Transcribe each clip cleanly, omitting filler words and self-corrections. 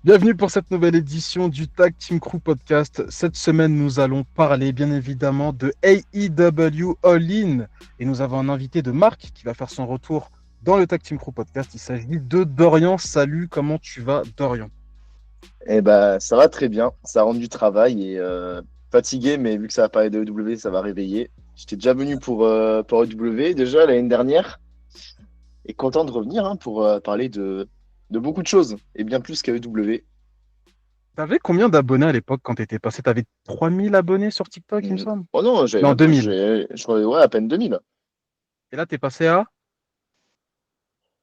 Bienvenue pour cette nouvelle édition du Tag Team Crew Podcast. Cette semaine, nous allons parler bien évidemment de AEW All In. Et nous avons un invité de Marc qui va faire son retour dans le Tag Team Crew Podcast. Il s'agit de Dorian. Salut, comment tu vas, Dorian? Eh ben, ça va très bien. Ça rentre du travail et fatigué, mais vu que ça va parler de EW, ça va réveiller. J'étais déjà venu pour EW déjà l'année dernière et content de revenir pour parler de beaucoup de choses et bien plus qu'à EW. T'avais combien d'abonnés à l'époque quand t'étais passé? T'avais 3000 abonnés sur TikTok, il me semble? Oh non, j'avais Non, même pas, 2000. je crois, ouais, à peine 2000. Et là, t'es passé à?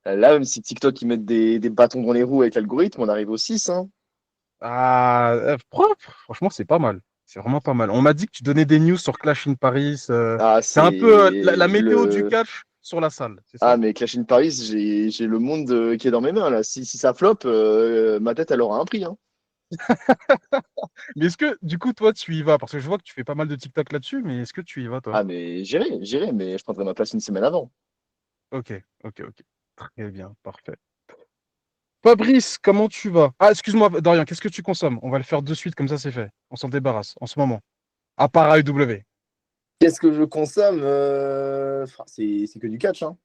Là, même si TikTok ils mettent des bâtons dans les roues avec l'algorithme, on arrive au 6, hein. Ah, propre. Franchement, c'est pas mal. C'est vraiment pas mal. On m'a dit que tu donnais des news sur Clash in Paris. Ah, T'es un peu la c'est météo du le. catch sur la salle, c'est Ah, ça? mais Clash in Paris, j'ai le monde qui est dans mes mains là. Si ça floppe, ma tête elle aura un prix, hein. Mais est-ce que, du coup, toi, tu y vas? Parce que je vois que tu fais pas mal de TikTok là-dessus, mais est-ce que tu y vas, toi? Ah, mais j'irai, mais je prendrai ma place une semaine avant. Ok, ok. Très bien, parfait. Fabrice, comment tu vas? Ah, excuse-moi, Dorian, qu'est-ce que tu consommes? On va le faire de suite, comme ça, c'est fait. On s'en débarrasse en ce moment. À part AEW. Qu'est-ce que je consomme? C'est que du catch, hein.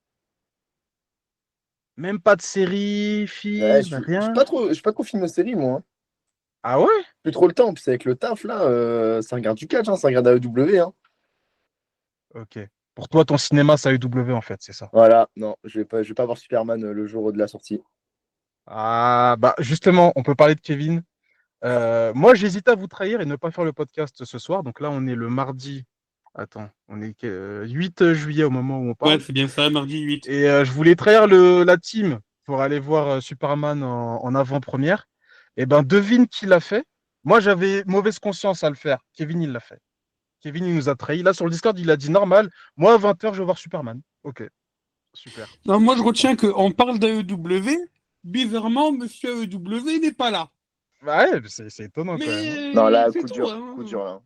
Même pas de série, Ouais, film, je suis rien? pas trop film de série, moi, hein. Ah ouais? Plus trop le temps, puis avec le taf, là, ça regarde du catch, hein, ça regarde AEW, hein. Ok. Pour toi, ton cinéma, c'est AEW, en fait, c'est ça. Voilà, non, je vais pas voir Superman le jour de la sortie. Ah, bah, justement, on peut parler de Kevin. Moi, j'hésitais à vous trahir et ne pas faire le podcast ce soir. Donc là, on est le mardi. Attends, on est 8 juillet au moment où on Ouais, parle. c'est bien ça, mardi 8. Et je voulais trahir la team pour aller voir Superman en avant-première. Et ben, devine qui l'a fait. Moi, j'avais mauvaise conscience à le faire. Kevin, il l'a fait. Kevin, il nous a trahis. Là, sur le Discord, il a dit normal. Moi, à 20h, je vais voir Superman. Ok, super. Non, moi je retiens qu'on parle d'AEW. Bizarrement, monsieur AEW n'est pas là. Bah ouais, c'est étonnant quand même, hein. Non, Mais là, c'est tout, coup hein. dur, là.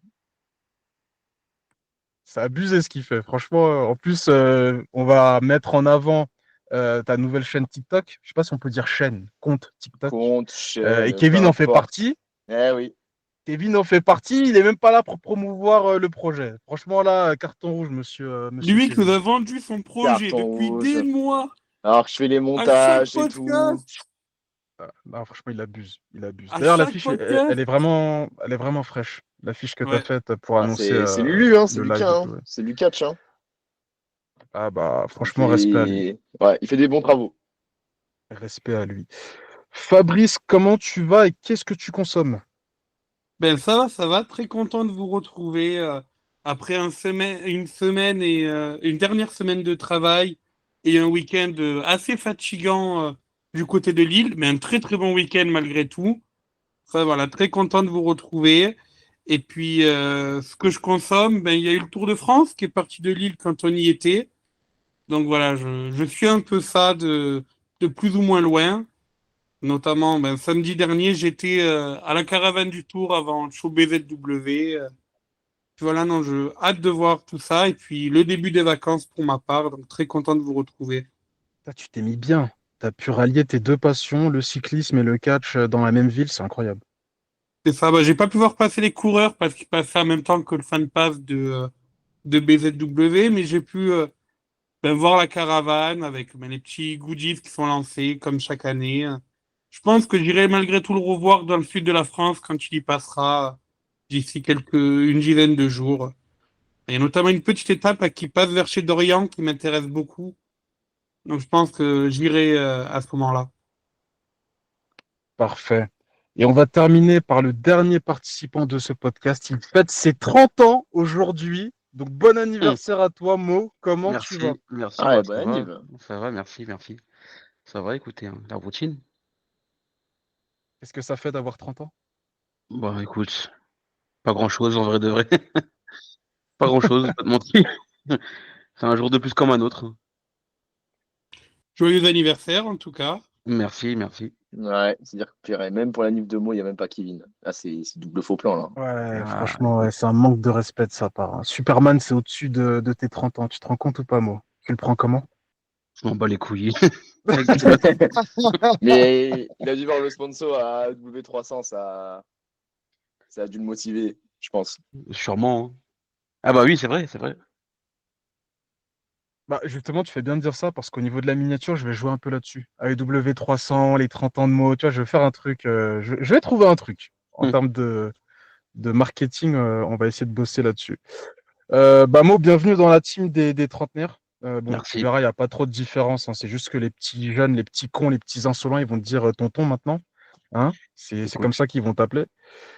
C'est abusé ce qu'il fait. Franchement, en plus, on va mettre en avant ta nouvelle chaîne TikTok. Je sais pas si on peut dire chaîne, compte TikTok. Compte, Et chaîne, peu Kevin en fait importe. partie. Eh oui. Kevin en fait partie. Il est même pas là pour promouvoir le projet. Franchement, là, carton rouge, monsieur Lui qui nous Kevin. a vendu son projet Carton depuis rouge. des mois, Alors que je fais les à chaque montages et tout. podcast, Ah, non, franchement, il abuse. Il abuse. à D'ailleurs, chaque l'affiche, podcast. elle est vraiment fraîche. L'affiche que tu as Ouais. faite pour Ah, annoncer c'est Lulu, hein, c'est le live Lucas, et hein. tout. Ouais. C'est du catch, hein. Ah bah, Il franchement, respect à lui. fait... Ouais, il fait des bons travaux. Respect à lui. Fabrice, comment tu vas et qu'est-ce que tu consommes? Ben ça va. Très content de vous retrouver après une semaine et une dernière semaine de travail et un week-end assez fatigant du côté de Lille, mais un très très bon week-end malgré tout. Ça, voilà, très content de vous retrouver. Et puis, ce que je consomme, ben, il y a eu le Tour de France qui est parti de Lille quand on y était. Donc voilà, je suis un peu ça de plus ou moins loin. Notamment, ben, samedi dernier, j'étais à la caravane du Tour avant le show BZW. Puis voilà, non, je hâte de voir tout ça. Et puis le début des vacances pour ma part. Donc très content de vous retrouver. Ah, tu t'es mis bien. Tu as pu rallier tes deux passions, le cyclisme et le catch, dans la même ville, c'est incroyable. C'est ça, bah, j'ai pas pu voir passer les coureurs parce qu'ils passaient en même temps que le fan pass de BZW, mais j'ai pu ben, voir la caravane avec ben, les petits goodies qui sont lancés comme chaque année. Je pense que j'irai malgré tout le revoir dans le sud de la France quand il y passera d'ici une dizaine de jours. Il y a notamment une petite étape qui passe vers chez Dorian qui m'intéresse beaucoup. Donc je pense que j'irai à ce moment-là. Parfait. Et on va terminer par le dernier participant de ce podcast. Il fête ses 30 ans aujourd'hui. Donc bon Hum, anniversaire à toi, Mo. Comment tu vas? merci, Ah, bah ouais, bonne année. ça va, merci. Ça va, écoutez, hein, la routine. Qu'est-ce que ça fait d'avoir 30 ans? Bah écoute, pas grand-chose en vrai de vrai. Pas grand-chose, pas de mentir. C'est un jour de plus comme un autre. Joyeux anniversaire en tout cas. Merci. Ouais, c'est-à-dire que purée, même pour la nif de mots, il n'y a même pas Kevin. Ah, c'est double faux plan, là. Ouais, Ah, franchement, ouais, c'est un manque de respect de sa part, hein. Superman, c'est au-dessus de tes 30 ans. Tu te rends compte ou pas, Mo? Tu le prends comment? je m'en bats les couilles. Mais il a dû voir le sponsor à W300, ça a dû le motiver, je pense. Sûrement. Hein. Ah bah oui, c'est vrai, c'est vrai. Bah, justement, tu fais bien de dire ça parce qu'au niveau de la miniature, je vais jouer un peu là-dessus. AEW 300, les 30 ans de mots, tu vois, je vais faire un truc. Je vais trouver un truc. En Hum, termes de marketing, on va essayer de bosser là-dessus. Bah, Mo, bienvenue dans la team des trentenaires. Bon, tu Merci. verras, il n'y a pas trop de différence. Hein. C'est juste que les petits jeunes, les petits cons, les petits insolents, ils vont te dire tonton maintenant. Hein, c'est comme Écoute, ça qu'ils vont t'appeler.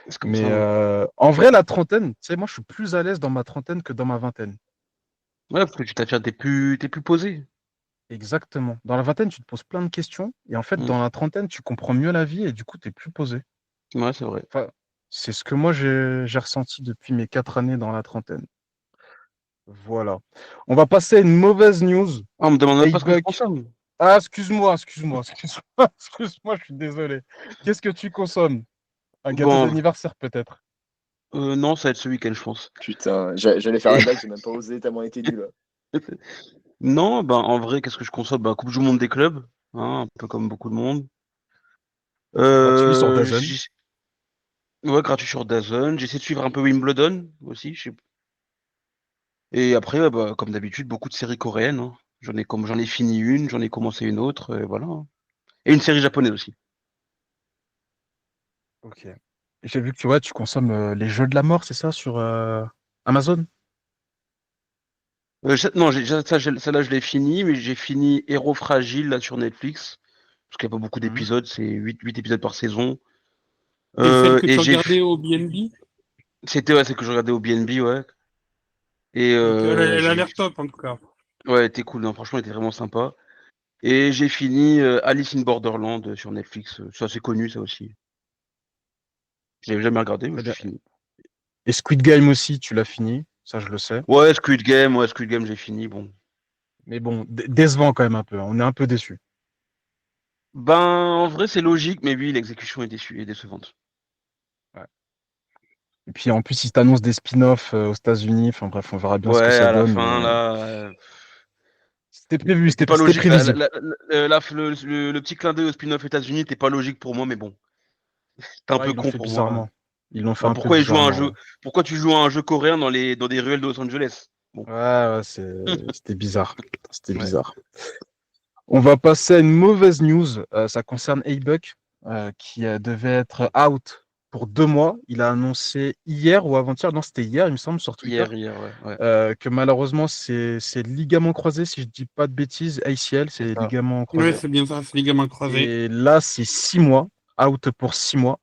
c'est comme Mais ça. Hein. en vrai, la trentaine, tu sais, moi, je suis plus à l'aise dans ma trentaine que dans ma vingtaine. Ouais, parce que tu t'affirmes, t'es plus posé. Exactement. Dans la vingtaine, tu te poses plein de questions. Et en fait, Hum. dans la trentaine, tu comprends mieux la vie et du coup, tu es plus posé. Ouais, c'est vrai. Enfin, c'est ce que moi, j'ai ressenti depuis mes 4 années dans la trentaine. Voilà. On va passer à une mauvaise news. Ah, on me demande même pas ce que je A-Buck. consomme. Ah, excuse-moi, excuse-moi, je suis désolé. Qu'est-ce que tu consommes? Un gâteau Bon, d'anniversaire, peut-être? non, ça va être ce week-end, je pense. Putain, j'allais faire la Et- blague, j'ai même pas osé tellement été nul. Non, ben en vrai, qu'est-ce que je consomme? Ben, Coupe du Monde des clubs, hein, un peu comme beaucoup de monde. Gratuit sur Euh, DAZN. j'ai- ouais, gratuit sur DAZN. J'essaie de suivre un peu Wimbledon aussi. Et après, ouais, bah, comme d'habitude, beaucoup de séries coréennes. Hein. J'en ai fini une, j'en ai commencé une autre, et voilà. Hein. Et une série japonaise aussi. Ok. J'ai vu que tu consommes les jeux de la mort, c'est ça, sur Amazon? Non, celle-là, je l'ai fini, mais j'ai fini Héros Fragile là, sur Netflix. Parce qu'il n'y a pas beaucoup Mhm. d'épisodes, c'est huit épisodes par saison. Et celle que Et tu regardais au BNB, c'était ouais, celle que je regardais au BNB, ouais. Et ok, elle a l'air top en tout cas. ouais, elle était cool, non, franchement, elle était vraiment sympa. Et j'ai fini Alice in Borderland sur Netflix. Ça, c'est connu, ça aussi. Je l'avais jamais regardé, mais Très je l'ai bien. fini. Et Squid Game aussi, tu l'as fini, ça je le sais. Ouais, Squid Game, j'ai fini. Bon. Mais bon, décevant quand même un peu. Hein. On est un peu déçus. Ben, en vrai, c'est logique, mais oui, l'exécution est décevante. Ouais. Et puis en plus, ils t'annoncent des spin-offs aux États-Unis. Enfin bref, on verra bien ce Ouais, que ça à la donne. Mais fin, là, c'était prévu, c'était pas c'était logique. prévisible. Le petit clin d'œil au spin-off États-Unis n'était pas logique pour moi, mais bon, c'était un Ouais, peu ils l'ont con fait pour moi. bizarrement. Ils l'ont fait Bah, un peu bizarrement. Ouais, pourquoi tu joues à un jeu coréen dans des ruelles de Los Angeles? Bon. ouais, ouais, c'était bizarre. C'était Ouais. bizarre. On va passer à une mauvaise news. Ça concerne A-Buck, qui devait être out pour 2 mois. Il a annoncé hier ou avant-hier, non, c'était hier, il me semble, sur Twitter, Hier, ouais, ouais. que malheureusement, c'est ligament croisé, si je dis pas de bêtises, ACL, C'est c'est ça. ligament Ouais, croisé. c'est bien ça, c'est les gamins croisés. Et là, c'est 6 mois, out pour 6 mois.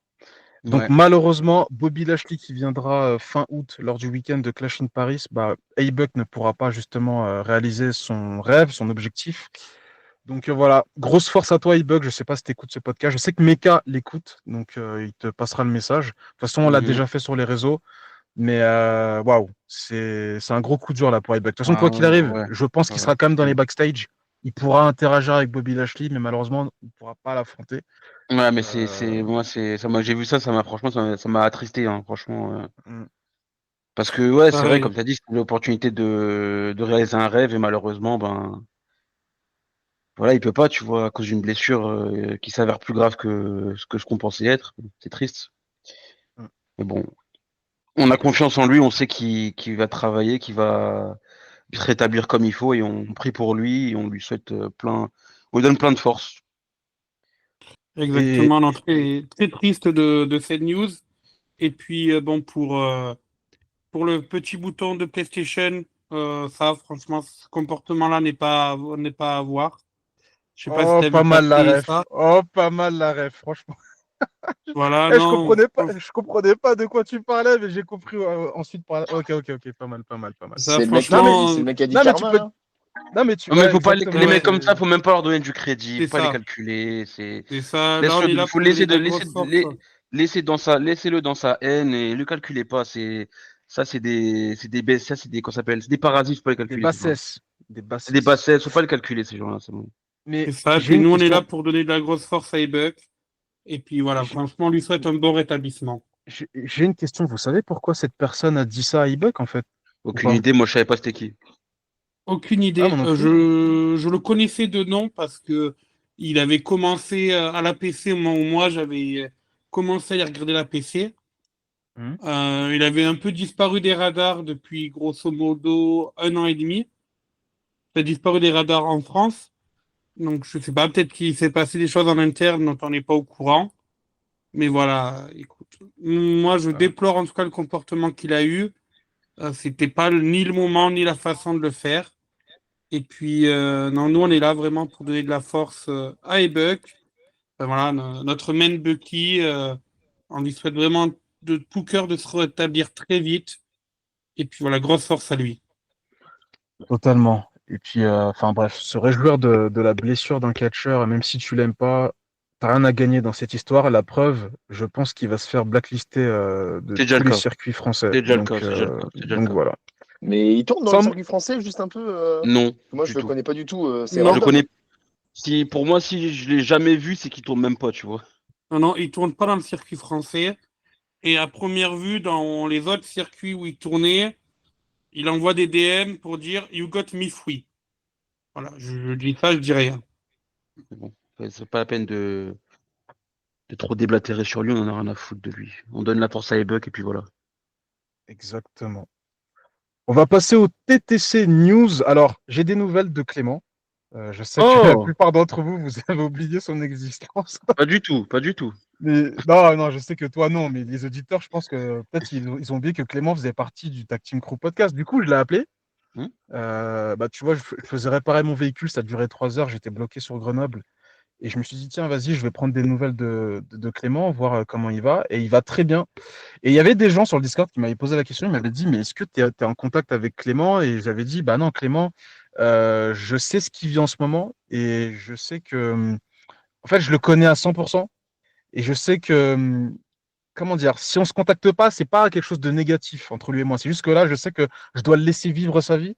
Donc Ouais. malheureusement, Bobby Lashley qui viendra fin août lors du week-end de Clash in Paris, bah, A-Buck ne pourra pas justement réaliser son rêve, son objectif. Donc voilà, grosse force à toi, A-Buck. Je sais pas si tu écoutes ce podcast. Je sais que Meka l'écoute, donc il te passera le message. De toute façon, on l'a Mhm. déjà fait sur les réseaux. Mais waouh, c'est un gros coup dur là pour A-Buck. De toute façon, Ah, quoi qu'il arrive, ouais. je pense qu'il Ouais. sera quand même dans les backstage. Il pourra interagir avec Bobby Lashley, mais malheureusement, il ne pourra pas l'affronter. Ouais, mais Euh, moi, j'ai vu ça, franchement, ça m'a attristé, hein, franchement. mm, Parce que, ouais, c'est vrai, Pareil. comme tu as dit, c'est l'opportunité de réaliser un rêve, et malheureusement, ben, voilà, il peut pas, tu vois, à cause d'une blessure qui s'avère plus grave que ce que je compensais être. C'est triste. mm. Mais bon, on a confiance en lui, on sait qu'il va travailler, qu'il va se rétablir comme il faut, et on prie pour lui, et on lui souhaite on lui donne plein de force. Et Exactement, non, très, très triste de cette news. Et puis, bon, pour le petit bouton de PlayStation, ça, franchement, ce comportement-là n'est pas à avoir. Je sais pas si oh, tu as pas vu mal la passer ref. ça. Oh, pas mal la ref, franchement. Voilà, Eh, non, je comprenais pas de quoi tu parlais, mais j'ai compris ensuite par. Ok, ok, ok, pas mal, pas mal, pas mal. ça, Non mais, C'est franchement, le mec qui a dit non mais tu karma, peux, là. non mais Non, mais ouais, faut pas les exactement. mecs ouais, comme ça, C'est faut même pas leur donner du crédit, c'est faut pas les ça. calculer, C'est ça. Là, on est laisse-le, là faut pour donner laisser de la grosse force. laissez-le dans sa haine et le calculez pas, ça c'est des, qu'on s'appelle, c'est des parasites, faut pas les des calculer, ces gens-là. bassesses, des C'est des bassesses. bassesses, faut pas les calculer, ces gens-là, c'est bon. Mais C'est ça. Et j'ai puis, une nous, on est là question. pour donner de la grosse force à Ebuck. Et puis, voilà, J'ai franchement, on lui souhaite un bon rétablissement. j'ai une question. Vous savez pourquoi cette personne a dit ça à Ibuck en fait, ou Aucune pas? idée, moi je savais pas c'était qui. Aucune Ah, idée. moi non plus. Je le connaissais de nom parce que Il avait commencé à la PC au moment où moi j'avais commencé à y regarder la PC. Mhm. Il avait un peu disparu des radars depuis grosso modo 1 an et demi. Il a disparu des radars en France. Donc je sais pas, peut-être qu'il s'est passé des choses en interne dont on n'est pas au courant. Mais voilà, écoute, moi je Ouais. déplore en tout cas le comportement qu'il a eu. C'était pas ni le moment ni la façon de le faire. Et puis non, nous on est là vraiment pour donner de la force à Ebuck. Voilà, notre main Bucky, on lui souhaite vraiment de tout cœur de se rétablir très vite. Et puis voilà, grosse force à lui. Totalement. Et puis, enfin bref, se réjouir de la blessure d'un catcheur, même si tu l'aimes pas, t'as rien à gagner dans cette histoire. La preuve, je pense qu'il va se faire blacklister de C'est déjà tous le les cas. circuits français. C'est déjà le cas. C'est déjà le cas. C'est déjà le Donc cas. voilà. Mais il tourne dans le Sans- circuit français, juste un peu. Non, Moi, je du le tout. connais pas du tout. C'est Non, Je random. connais. Si pour moi, si je l'ai jamais vu, c'est qu'il tourne même pas, tu vois. non, non, il tourne pas dans le circuit français. Et à première vue, dans les autres circuits où il tournait, il envoie des DM pour dire You got me free. Voilà, je dis ça, je dis rien. Mais bon, c'est pas la peine de trop déblatérer sur lui. On en a rien à foutre de lui. On donne la force à Ebuck et puis voilà. Exactement. On va passer au TTC News. Alors, j'ai des nouvelles de Clément. Je sais que la Oh, plupart d'entre vous, vous avez oublié son existence. pas du tout, pas du tout. Mais non, non, je sais que toi, non, mais les auditeurs, je pense que peut-être ils ont oublié que Clément faisait partie du Tag Team Crew Podcast. Du coup, je l'ai appelé. Hmm. Bah, tu vois, je faisais réparer mon véhicule, ça durait 3 heures, j'étais bloqué sur Grenoble. Et je me suis dit, tiens, vas-y, je vais prendre des nouvelles de Clément, voir comment il va. Et il va très bien. Et il y avait des gens sur le Discord qui m'avaient posé la question, ils m'avaient dit, mais est-ce que tu es en contact avec Clément? Et j'avais dit, bah non, Clément, je sais ce qu'il vit en ce moment. Et je sais que, en fait, je le connais à 100%. Et je sais que, comment dire, si on se contacte pas, c'est pas quelque chose de négatif entre lui et moi. C'est juste que là, je sais que je dois le laisser vivre sa vie.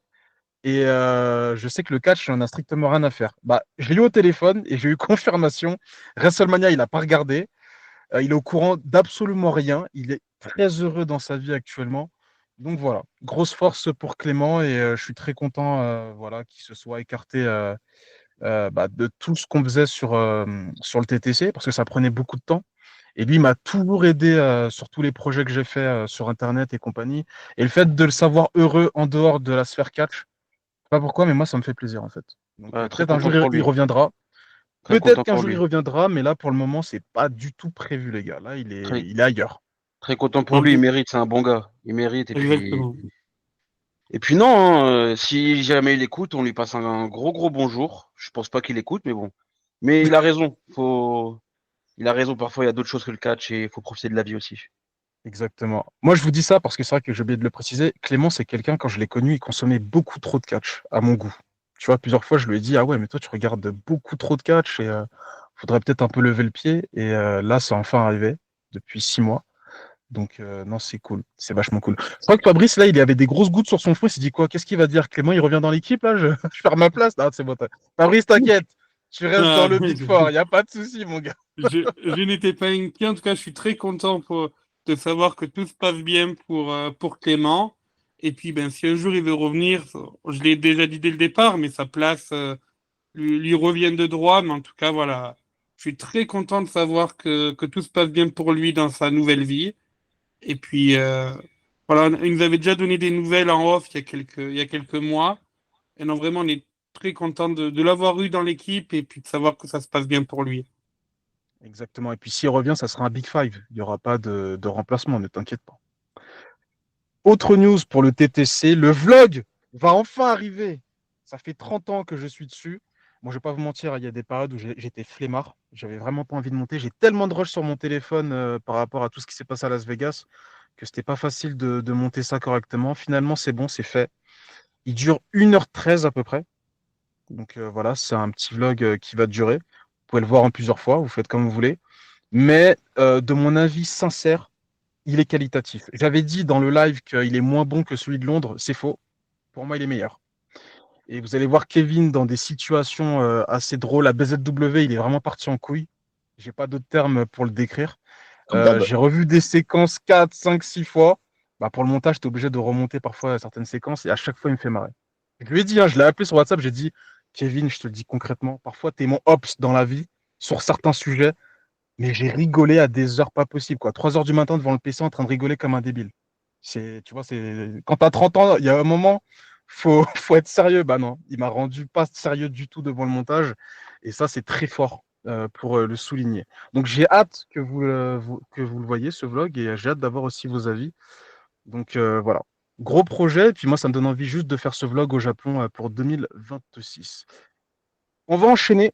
Et je sais que le catch, il en a strictement rien à faire. Bah, je l'ai eu au téléphone et j'ai eu confirmation. WrestleMania, il n'a pas regardé. Il est au courant d'absolument rien. Il est très heureux dans sa vie actuellement. Donc voilà, grosse force pour Clément et je suis très content voilà, qu'il se soit écarté bah, de tout ce qu'on faisait sur le TTC parce que ça prenait beaucoup de temps. Et lui, il m'a toujours aidé sur tous les projets que j'ai faits sur Internet et compagnie. Et le fait de le savoir heureux en dehors de la sphère catch, je sais pas pourquoi, mais moi, ça me fait plaisir en fait. Donc Très peut-être un content jour, pour il lui. reviendra. Très Peut-être content qu'un pour jour, il lui. reviendra, mais là, pour le moment, c'est pas du tout prévu, les gars. Là, Très, il est ailleurs. très content pour Non, lui. Il mérite, c'est un bon gars. Il mérite. exactement. Et puis non, hein, si jamais il écoute, on lui passe un gros gros bonjour. Je pense pas qu'il écoute, mais bon. Mais il a raison. Il a raison. Parfois, il y a d'autres choses que le catch et il faut profiter de la vie aussi. Exactement. Moi, je vous dis ça parce que c'est vrai que j'ai oublié de le préciser. Clément, c'est quelqu'un, quand je l'ai connu, il consommait beaucoup trop de catch, à mon goût. Tu vois, plusieurs fois, je lui ai dit, ah ouais, mais toi, tu regardes beaucoup trop de catch et faudrait peut-être un peu lever le pied. Et là, c'est enfin arrivé depuis 6 mois. Donc, non, c'est cool. C'est vachement cool. Je crois que Fabrice, là, il avait des grosses gouttes sur son front. Il s'est dit quoi? Qu'est-ce qu'il va dire? Clément, il revient dans l'équipe, là? Je perds ma place? Non, c'est bon. Fabrice, t'inquiète. Tu restes dans Ah, le Big Four. Il n'y a pas de souci, mon gars. je n'étais pas inquiet. En tout cas, je suis très content de savoir que tout se passe bien pour Clément. Et puis, ben, si un jour il veut revenir, je l'ai déjà dit dès le départ, mais sa place lui revient de droit. Mais en tout cas, voilà, je suis très content de savoir que tout se passe bien pour lui dans sa nouvelle vie. Et puis, voilà, il nous avait déjà donné des nouvelles en off il y a quelques mois. Et non, vraiment, on est très content de l'avoir eu dans l'équipe et puis de savoir que ça se passe bien pour lui. Exactement. Et puis, s'il revient, ça sera un Big Five. Il n'y aura pas de remplacement, ne t'inquiète pas. Autre news pour le TTC, le vlog va enfin arriver. Ça fait 30 ans que je suis dessus. Moi, je vais pas vous mentir, il y a des périodes où j'étais flemmard. J'avais vraiment pas envie de monter. J'ai tellement de rush sur mon téléphone par rapport à tout ce qui s'est passé à Las Vegas que c'était pas facile de monter ça correctement. Finalement, c'est bon, c'est fait. Il dure 1h13 à peu près. Donc voilà, c'est un petit vlog qui va durer. Vous pouvez le voir en plusieurs fois, vous faites comme vous voulez. Mais de mon avis sincère, il est qualitatif. J'avais dit dans le live qu'il est moins bon que celui de Londres, c'est faux. Pour moi, il est meilleur. Et vous allez voir Kevin dans des situations assez drôles. À BZW, il est vraiment parti en couille. J'ai pas d'autres termes pour le décrire. Comme d'hab. J'ai revu des séquences 4, 5, 6 fois. Bah, pour le montage, tu es obligé de remonter parfois certaines séquences et à chaque fois, il me fait marrer. Je lui ai dit, hein, je l'ai appelé sur WhatsApp, j'ai dit, Kevin, je te le dis concrètement, parfois, tu es mon ops dans la vie sur certains sujets, mais j'ai rigolé à des heures pas possibles, quoi. 3 heures du matin devant le PC en train de rigoler comme un débile. Tu vois, quand tu as 30 ans, il y a un moment, faut être sérieux. Bah non, il m'a rendu pas sérieux du tout devant le montage. Et ça, c'est très fort pour le souligner. Donc, j'ai hâte que vous le voyez, ce vlog, et j'ai hâte d'avoir aussi vos avis. Donc, voilà. Gros projet. Et puis, moi, ça me donne envie juste de faire ce vlog au Japon pour 2026. On va enchaîner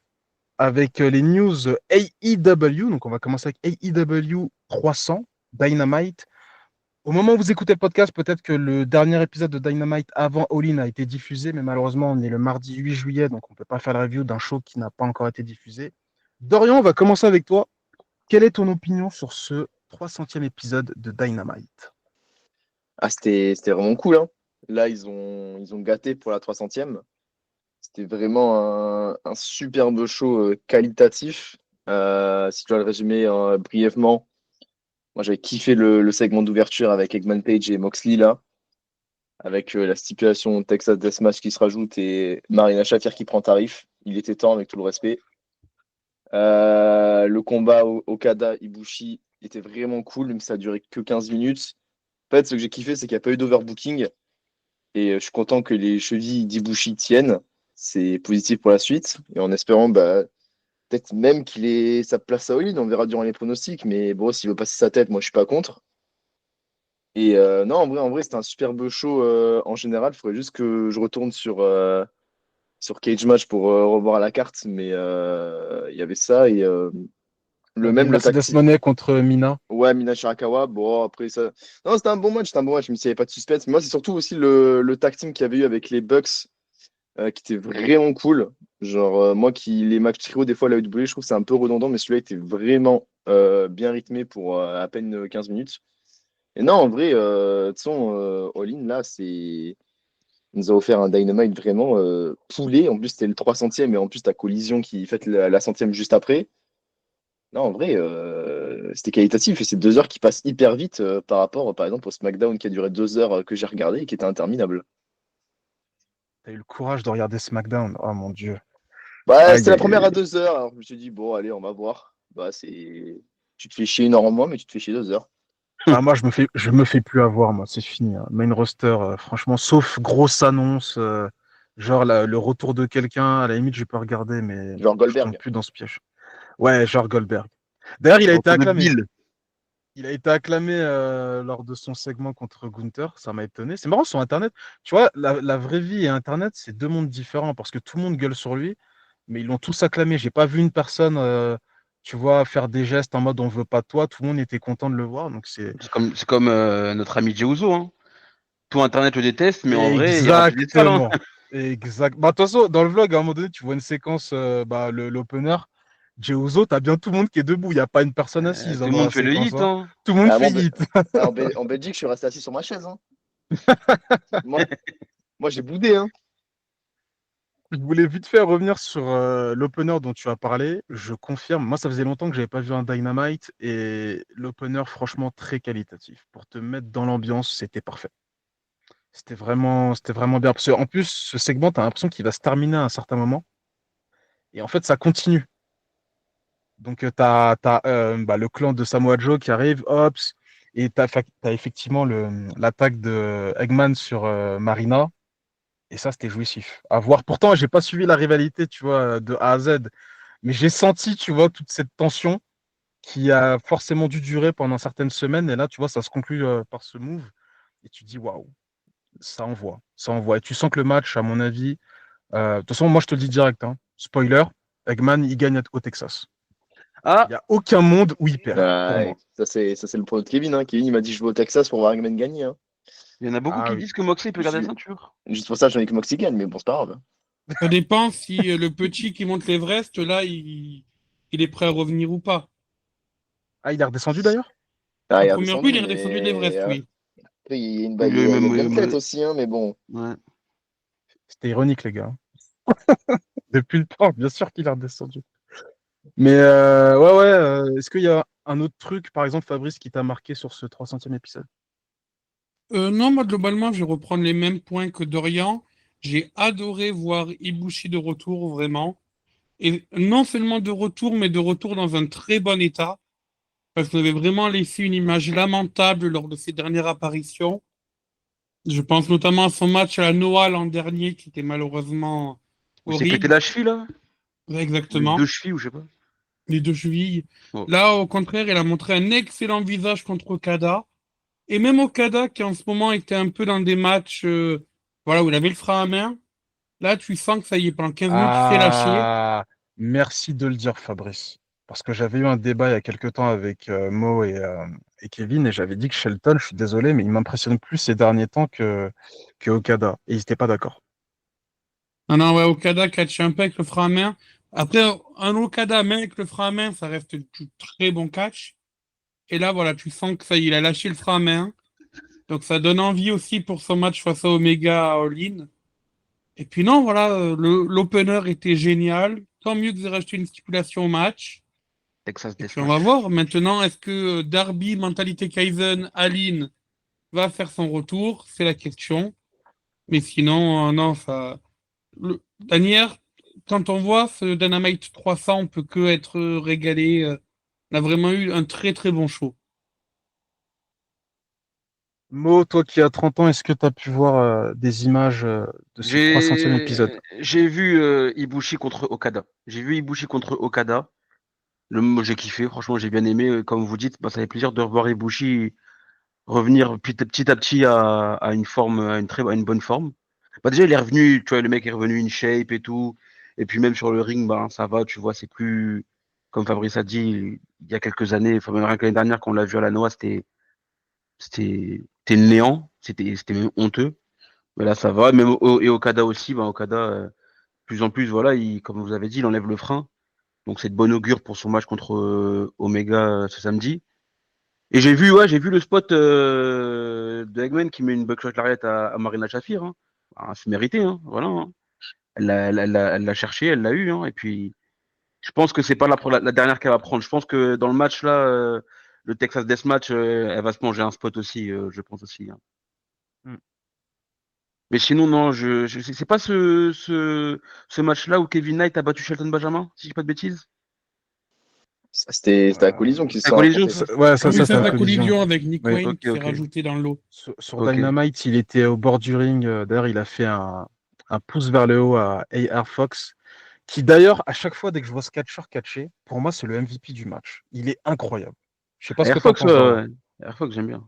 avec les news AEW. Donc, on va commencer avec AEW 300, Dynamite. Au moment où vous écoutez le podcast, peut-être que le dernier épisode de Dynamite avant All In a été diffusé, mais malheureusement, on est le mardi 8 juillet, donc on ne peut pas faire la review d'un show qui n'a pas encore été diffusé. Dorian, on va commencer avec toi. Quelle est ton opinion sur ce 300e épisode de Dynamite? Ah, c'était vraiment cool, hein. Là, ils ont gâté pour la 300e. C'était vraiment un superbe show qualitatif. Si tu dois le résumer brièvement, moi j'avais kiffé le segment d'ouverture avec Eggman Page et Moxley là, avec la stipulation Texas Deathmatch qui se rajoute et Marina Shafir qui prend tarif. Il était temps avec tout le respect. Le combat Okada-Ibushi était vraiment cool, même si ça a duré que 15 minutes. En fait, ce que j'ai kiffé, c'est qu'il n'y a pas eu d'overbooking. Et je suis content que les chevilles d'Ibushi tiennent. C'est positif pour la suite. Et en espérant peut-être même qu'il ait sa place à All-In. On verra durant les pronostics. Mais bon, s'il veut passer sa tête, moi, je suis pas contre. Et non, en vrai, c'était un superbe show en général. Il faudrait juste que je retourne sur Cage Match pour revoir la carte. Mais il y avait ça. Et Il y avait le Mercedes tactique. Monet contre Mina. Ouais, Mina Shirakawa, bon, après ça. Non, c'était un bon match, même s'il n'y avait pas de suspense. Mais moi, c'est surtout aussi le tag team qu'il y avait eu avec les Bucks qui était vraiment cool. Genre, moi qui les matchs trio, des fois, à la WWE, je trouve que c'est un peu redondant, mais celui-là était vraiment bien rythmé pour à peine 15 minutes. Et non, en vrai, de toute façon, All-In, là, il nous a offert un Dynamite vraiment poulet. En plus, c'était le 300e, et en plus, ta collision qui fait la 100e juste après. Non, en vrai, c'était qualitatif et c'est 2 heures qui passent hyper vite par rapport, par exemple, au SmackDown qui a duré 2 heures que j'ai regardé et qui était interminable. T'as eu le courage de regarder SmackDown. Oh mon Dieu. Bah, Aïe, c'était la aïe, première aïe. à 2 heures, alors je me suis dit, bon, allez, on va voir. Tu te fais chier une heure en moins, mais tu te fais chier 2 heures. Ah, moi, je me fais plus avoir, moi. C'est fini, hein. Main roster, franchement, sauf grosse annonce, genre le retour de quelqu'un, à la limite, je peux regarder, mais Genre je tombe Goldberg. plus dans ce piège. Ouais, genre Goldberg. D'ailleurs, il a été Retour de acclamé. Bill. Il a été acclamé lors de son segment contre Gunther. Ça m'a étonné. C'est marrant sur Internet. Tu vois, la vraie vie et Internet, c'est deux mondes différents parce que tout le monde gueule sur lui, mais ils l'ont tous acclamé. J'ai pas vu une personne, tu vois, faire des gestes en mode on veut pas de toi. Tout le monde était content de le voir. Donc c'est C'est comme notre ami Jey Uso, hein. Tout Internet le déteste, mais en vrai, il remplit des salles, hein. exactement. Exact. Bah, de toute façon, dans le vlog, à un moment donné, tu vois une séquence, l'opener. Jey Uso, t'as bien tout le monde qui est debout. Il n'y a pas une personne assise Tout hein, le dans la monde fait le séquence, hit, hein. hein. Tout le monde Ah, fait moi, hit. en Belgique, je suis resté assis sur ma chaise, hein. Moi, moi j'ai boudé, hein. Je voulais vite fait revenir sur l'opener dont tu as parlé. Je confirme, moi ça faisait longtemps que j'avais pas vu un Dynamite et l'opener franchement très qualitatif. Pour te mettre dans l'ambiance, c'était parfait. C'était vraiment bien. Parce qu'en plus, ce segment, tu as l'impression qu'il va se terminer à un certain moment. Et en fait, ça continue. Donc, tu as, le clan de Samoa Joe qui arrive, Hobbs, et tu as, effectivement l'attaque de Eggman sur Marina. Et ça, c'était jouissif. À voir. Pourtant, j'ai pas suivi la rivalité, tu vois, de A à Z. Mais j'ai senti, tu vois, toute cette tension qui a forcément dû durer pendant certaines semaines. Et là, tu vois, ça se conclut par ce move. Et tu te dis, waouh, ça envoie. Ça envoie. Et tu sens que le match, à mon avis, de toute façon, moi, je te le dis direct, hein, spoiler, Eggman, il gagne au Texas. Il Ah, n'y a aucun monde où il perd, pour Ouais, moi. ça c'est le prono de Kevin, hein. Kevin, il m'a dit, je vais au Texas pour voir Eggman gagner, hein. il y en a beaucoup Ah qui oui. disent que Moxley peut Je garder la suis- ceinture. Juste pour ça, j'en ai que Moxie gagne, mais bon, c'est pas grave. Ça dépend si le petit qui monte l'Everest, là, il est prêt à revenir ou pas. Ah, il est redescendu d'ailleurs? Ah, Au il est premier coup, redescendu, il est redescendu de mais l'Everest, oui. après, Il il est y a même, bien une tête aussi, hein, mais bon. ouais. C'était ironique, les gars. Depuis le temps, bien sûr qu'il est redescendu. Mais ouais, est-ce qu'il y a un autre truc, par exemple, Fabrice, qui t'a marqué sur ce 300e épisode? Non, moi, globalement, je vais reprendre les mêmes points que Dorian. J'ai adoré voir Ibushi de retour, vraiment. Et non seulement de retour, mais de retour dans un très bon état. Parce qu'il avait vraiment laissé une image lamentable lors de ses dernières apparitions. Je pense notamment à son match à la Noah l'an dernier, qui était malheureusement Où il s'est pété horrible. la cheville, là? Ouais, Ou les deux exactement. chevilles, ou je sais pas. Les deux chevilles. Oh. Là, au contraire, il a montré un excellent visage contre Okada. Et même Okada, qui en ce moment était un peu dans des matchs voilà, où il avait le frein à main, là, tu sens que ça y est, pendant 15 minutes, il s'est lâché. Ah, merci de le dire, Fabrice. Parce que j'avais eu un débat il y a quelques temps avec Mo et Kevin, et j'avais dit que Shelton, je suis désolé, mais il m'impressionne plus ces derniers temps que Okada. Et ils n'étaient pas d'accord. Non, non, ouais, Okada catch un peu avec le frein à main. Après, un Okada, même avec le frein à main, ça reste du très bon catch. Et là, voilà, tu sens que ça y est, il a lâché le frein à main. Donc, ça donne envie aussi pour son match face à Omega à All-In. Et puis, non, voilà, l'opener était génial. Tant mieux qu'ils aient rajouté une stipulation au match. Texas Et puis, on va Deathmatch. voir maintenant, est-ce que Darby, Mentalité Kaizen, Aline va faire son retour? C'est la question. Mais sinon, non, ça. Danière, quand on voit ce Dynamite 300, on peut que être régalé. On a vraiment eu un très très bon show. Mo, toi qui as 30 ans, est-ce que tu as pu voir des images de ce 300e épisode? J'ai vu Ibushi contre Okada. J'ai vu Ibushi contre Okada. Moi, j'ai kiffé, franchement, j'ai bien aimé. Comme vous dites, bah, ça fait plaisir de revoir Ibushi revenir petit à petit à une forme, à une bonne forme. Bah, déjà, il est revenu, tu vois, le mec est revenu in shape et tout. Et puis même sur le ring, bah, ça va, tu vois, c'est plus, comme Fabrice a dit, il y a quelques années, enfin, même rien que l'année dernière, quand on l'a vu à la Noix, c'était le néant, c'était même honteux. Mais là, ça va. Même et Okada aussi, bah, Okada, plus en plus, voilà, comme vous avez dit, il enlève le frein. Donc c'est de bon augure pour son match contre Omega ce samedi. Et j'ai vu le spot de Eggman qui met une buckshot lariat à Marina Shafir. Hein. Ah, c'est mérité, hein, voilà. Hein. Elle l'a cherché, elle l'a eu. Hein, et puis, je pense que c'est pas la dernière qu'elle va prendre. Je pense que dans le match là, le Texas Deathmatch, elle va se manger un spot aussi, je pense aussi. Hein. Hmm. Mais sinon, non, c'est pas ce match-là où Kevin Knight a battu Shelton Benjamin, si je dis pas de bêtises. C'était la Euh, collision qui La s'est collision, affrontée. ça? ouais, Oui, ça ça, c'était la la collision. collision avec Nick Oui. Wayne Ok, qui s'est ok, rajouté dans l'eau. Sur ok. Dynamite, il était au bord du ring. D'ailleurs, il a fait un pouce vers le haut à AR Fox, qui d'ailleurs, à chaque fois, dès que je vois ce catcheur catcher, pour moi, c'est le MVP du match. Il est incroyable. Je sais pas ce que Air tu en Fox, penses, Dorian. ouais. Air Fox, j'aime bien.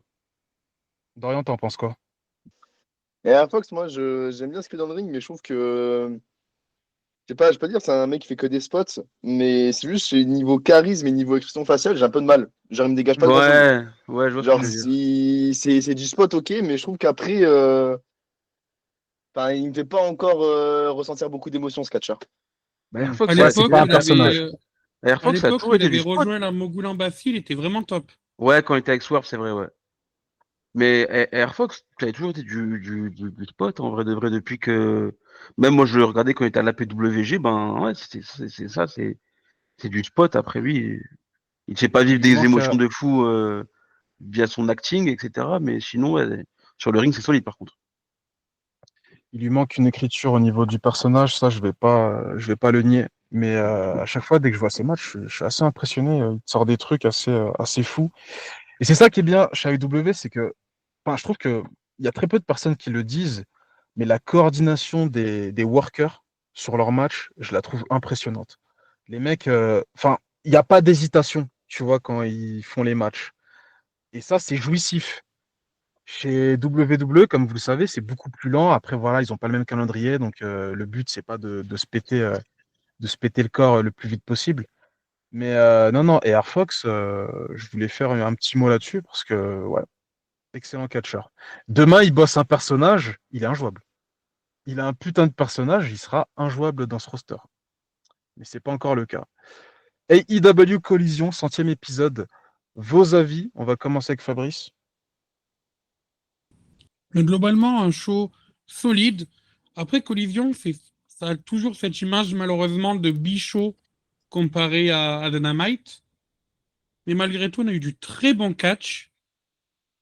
Dorian, t'en penses quoi? Et à Fox, moi, j'aime bien ce qu'il est dans le ring, mais je trouve que, je vais pas dire c'est un mec qui fait que des spots, mais c'est juste niveau charisme et niveau expression faciale, j'ai un peu de mal. Genre, il me dégage pas de la zone. Ouais, ouais, je vois ce que Genre, tu veux dire. c'est du spot, ok, mais je trouve qu'après, enfin, il me fait pas encore ressentir beaucoup d'émotions, ce catcher. Bah, Air Hmm. À Fox, Ouais, c'est l'époque pas où un il avait, personnage. Air à Fox, ça a l'époque où toujours il été avait du spot. rejoint la Mogul Embassy, il était vraiment top. Ouais, quand il était avec Swerve, c'est vrai, ouais. Mais Air Fox, ça a toujours été du spot, en vrai, depuis que. Même moi, je le regardais quand il était à la PWG, ben, ouais, c'est ça, c'est du spot. Après, lui, il ne sait pas Il vivre lui des manque, émotions de fou via son acting, etc. Mais sinon, ouais, sur le ring, c'est solide, par contre. il lui manque une écriture au niveau du personnage. Ça, je vais pas le nier. Mais à chaque fois, dès que je vois ses matchs, je suis assez impressionné. Il sort des trucs assez fous. Et c'est ça qui est bien chez AEW, c'est que, enfin, je trouve que il y a très peu de personnes qui le disent, mais la coordination des workers sur leur match, je la trouve impressionnante. Les mecs, enfin, il n'y a pas d'hésitation, tu vois, quand ils font les matchs. Et ça, c'est jouissif. Chez WWE, comme vous le savez, c'est beaucoup plus lent. Après, voilà, ils n'ont pas le même calendrier, donc le but, c'est pas de se péter le corps le plus vite possible. Mais non, non, et Air Fox, je voulais faire un petit mot là-dessus parce que, ouais, excellent catcheur. Demain, il bosse un personnage, il est injouable. Il a un putain de personnage, il sera injouable dans ce roster. Mais c'est pas encore le cas. AEW Collision, 100e épisode. Vos avis, on va commencer avec Fabrice. Mais globalement, un show solide. Après, Collision, ça a toujours cette image, malheureusement, de bichot comparé à Dynamite. Mais malgré tout, on a eu du très bon catch.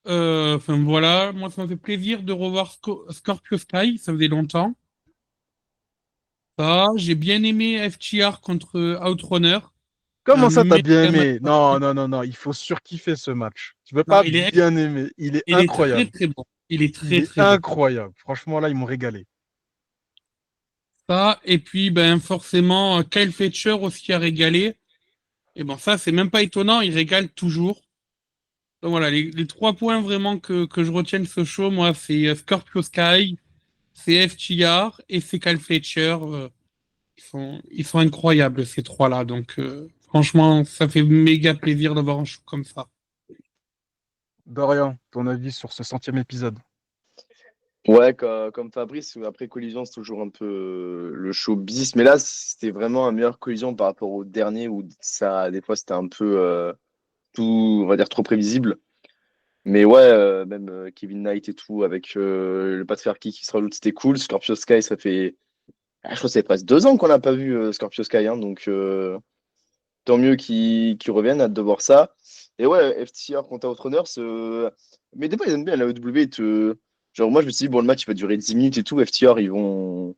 Enfin, voilà. Moi, ça m'a fait plaisir de revoir Scorpio Sky. Ça faisait longtemps. Ça, j'ai bien aimé FTR contre Outrunner. Un Comment ça, t'as bien méga match aimé? Non, sportif. non, non, non, il faut surkiffer ce match. Tu peux Non, pas bien aimer. Il est il est très incroyable. très bon. Il est Il très est très bon. incroyable. Franchement, là, ils m'ont régalé. Ça, et puis ben forcément, Kyle Fletcher aussi a régalé. Et bon, ça, c'est même pas étonnant, il régale toujours. Donc voilà, les 3 points vraiment que je retiens de ce show, moi, c'est Scorpio Sky, c'est FTR et c'est Kyle Fletcher. Ils sont incroyables, ces trois-là. Donc, franchement, ça fait méga plaisir d'avoir un show comme ça. Dorian, ton avis sur ce 100e épisode? Ouais, comme Fabrice, après Collision, c'est toujours un peu le showbiz. Mais là, c'était vraiment une meilleure Collision par rapport au dernier où ça, des fois, c'était un peu tout, on va dire, trop prévisible. Mais ouais, même Kevin Knight et tout, avec le patriarcat qui se rajoute, c'était cool. Scorpio Sky, ça fait, je crois que ça fait presque 2 ans qu'on n'a pas vu Scorpio Sky, hein, donc tant mieux qu'ils reviennent, hâte de voir ça. Et ouais, FTR contre Outrunners, mais des fois, ils aiment bien la OW. Genre, moi, je me suis dit, bon, le match, il va durer 10 minutes et tout. FTR, ils vont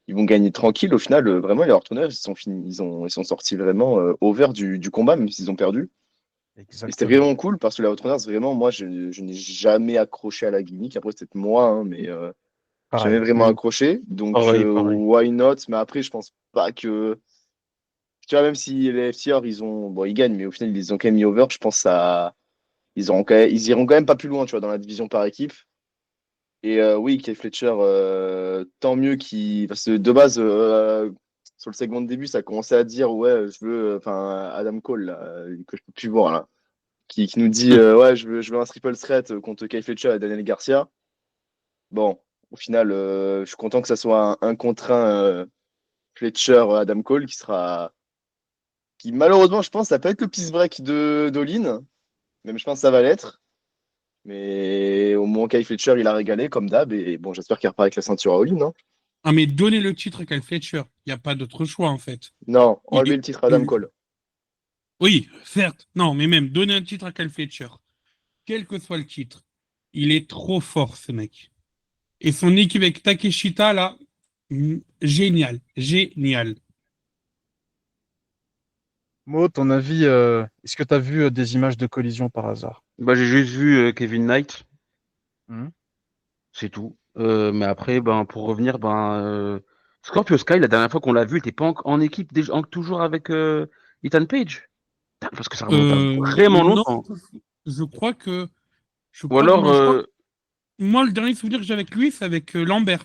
gagner tranquille. Au final, vraiment, les Outrunners, ils sont finis, ils sont sortis vraiment over du combat, même s'ils ont perdu. Et c'était Exactement. vraiment cool parce que les Outrunners, vraiment, moi, je n'ai jamais accroché à la gimmick. Après, c'est peut-être moi, hein, mais jamais Pareil. vraiment Mm. accroché. Donc, Pareil, pareil. why not? Mais après, je pense pas que. Tu vois, même si les FTR, ils ont. Bon, ils gagnent, mais au final, ils les ont quand même mis over. Je pense à. Ils iront quand même pas plus loin, tu vois, dans la division par équipe. Et oui, Keith Fletcher, tant mieux qu'il. Parce que de base, sur le segment de début, ça commençait à dire, ouais, je veux. Enfin, Adam Cole, là, que je peux plus voir, là, qui nous dit, ouais, je veux un triple threat contre Keith Fletcher et Daniel Garcia. Bon, au final, je suis content que ça soit un contre un Fletcher-Adam Cole qui sera. Qui, malheureusement, je pense, ça peut être le peace break de d'Olin. Même je pense que ça va l'être. Mais au moins, Kyle Fletcher, il a régalé, comme d'hab. Et bon, j'espère qu'il repart avec la ceinture à All-In, hein. Ah, mais donnez le titre à Kyle Fletcher. Il n'y a pas d'autre choix, en fait. Non, Il enlever est- le titre à Adam il- Cole. Oui, certes. Non, mais même, donner un titre à Kyle Fletcher. Quel que soit le titre. Il est trop fort, ce mec. Et son équipe avec Takeshita, là, génial. Génial. Mo, ton avis, est-ce que tu as vu des images de collision par hasard? Bah, j'ai juste vu Kevin Knight, Hmm. c'est tout. Mais après, ben, pour revenir, Scorpio Sky, la dernière fois qu'on l'a vu, il était pas en équipe, déjà, toujours avec Ethan Page. Putain, parce que ça remonte à vraiment Non, longtemps. je crois que. Ou alors, Non, je crois que. Moi, le dernier souvenir que j'ai avec lui, c'est avec Lambert.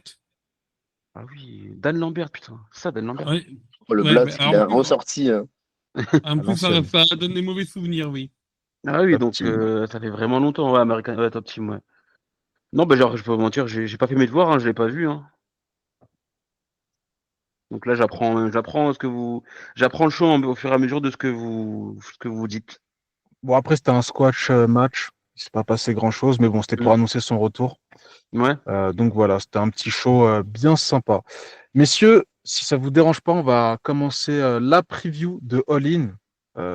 ah oui, Dan Lambert, putain, ça, Dan Lambert. Ouais, Oh, le ouais, Blatt bah, qu'il a ressorti. en À plus, l'ancienne. ça donne des mauvais souvenirs, oui. Ah oui, Top donc team. ça fait vraiment longtemps, ouais, American ouais, Top Team, ouais. Non, bah genre, je peux pas vous mentir, j'ai pas fait mes devoirs, hein, je l'ai pas vu, hein. Donc là, j'apprends le show au fur et à mesure de ce que vous dites. Bon, après, c'était un squash match. Il s'est pas passé grand-chose, mais bon, c'était pour Mm. annoncer son retour. Ouais. Donc voilà, c'était un petit show bien sympa. Messieurs, si ça vous dérange pas, on va commencer la preview de All In.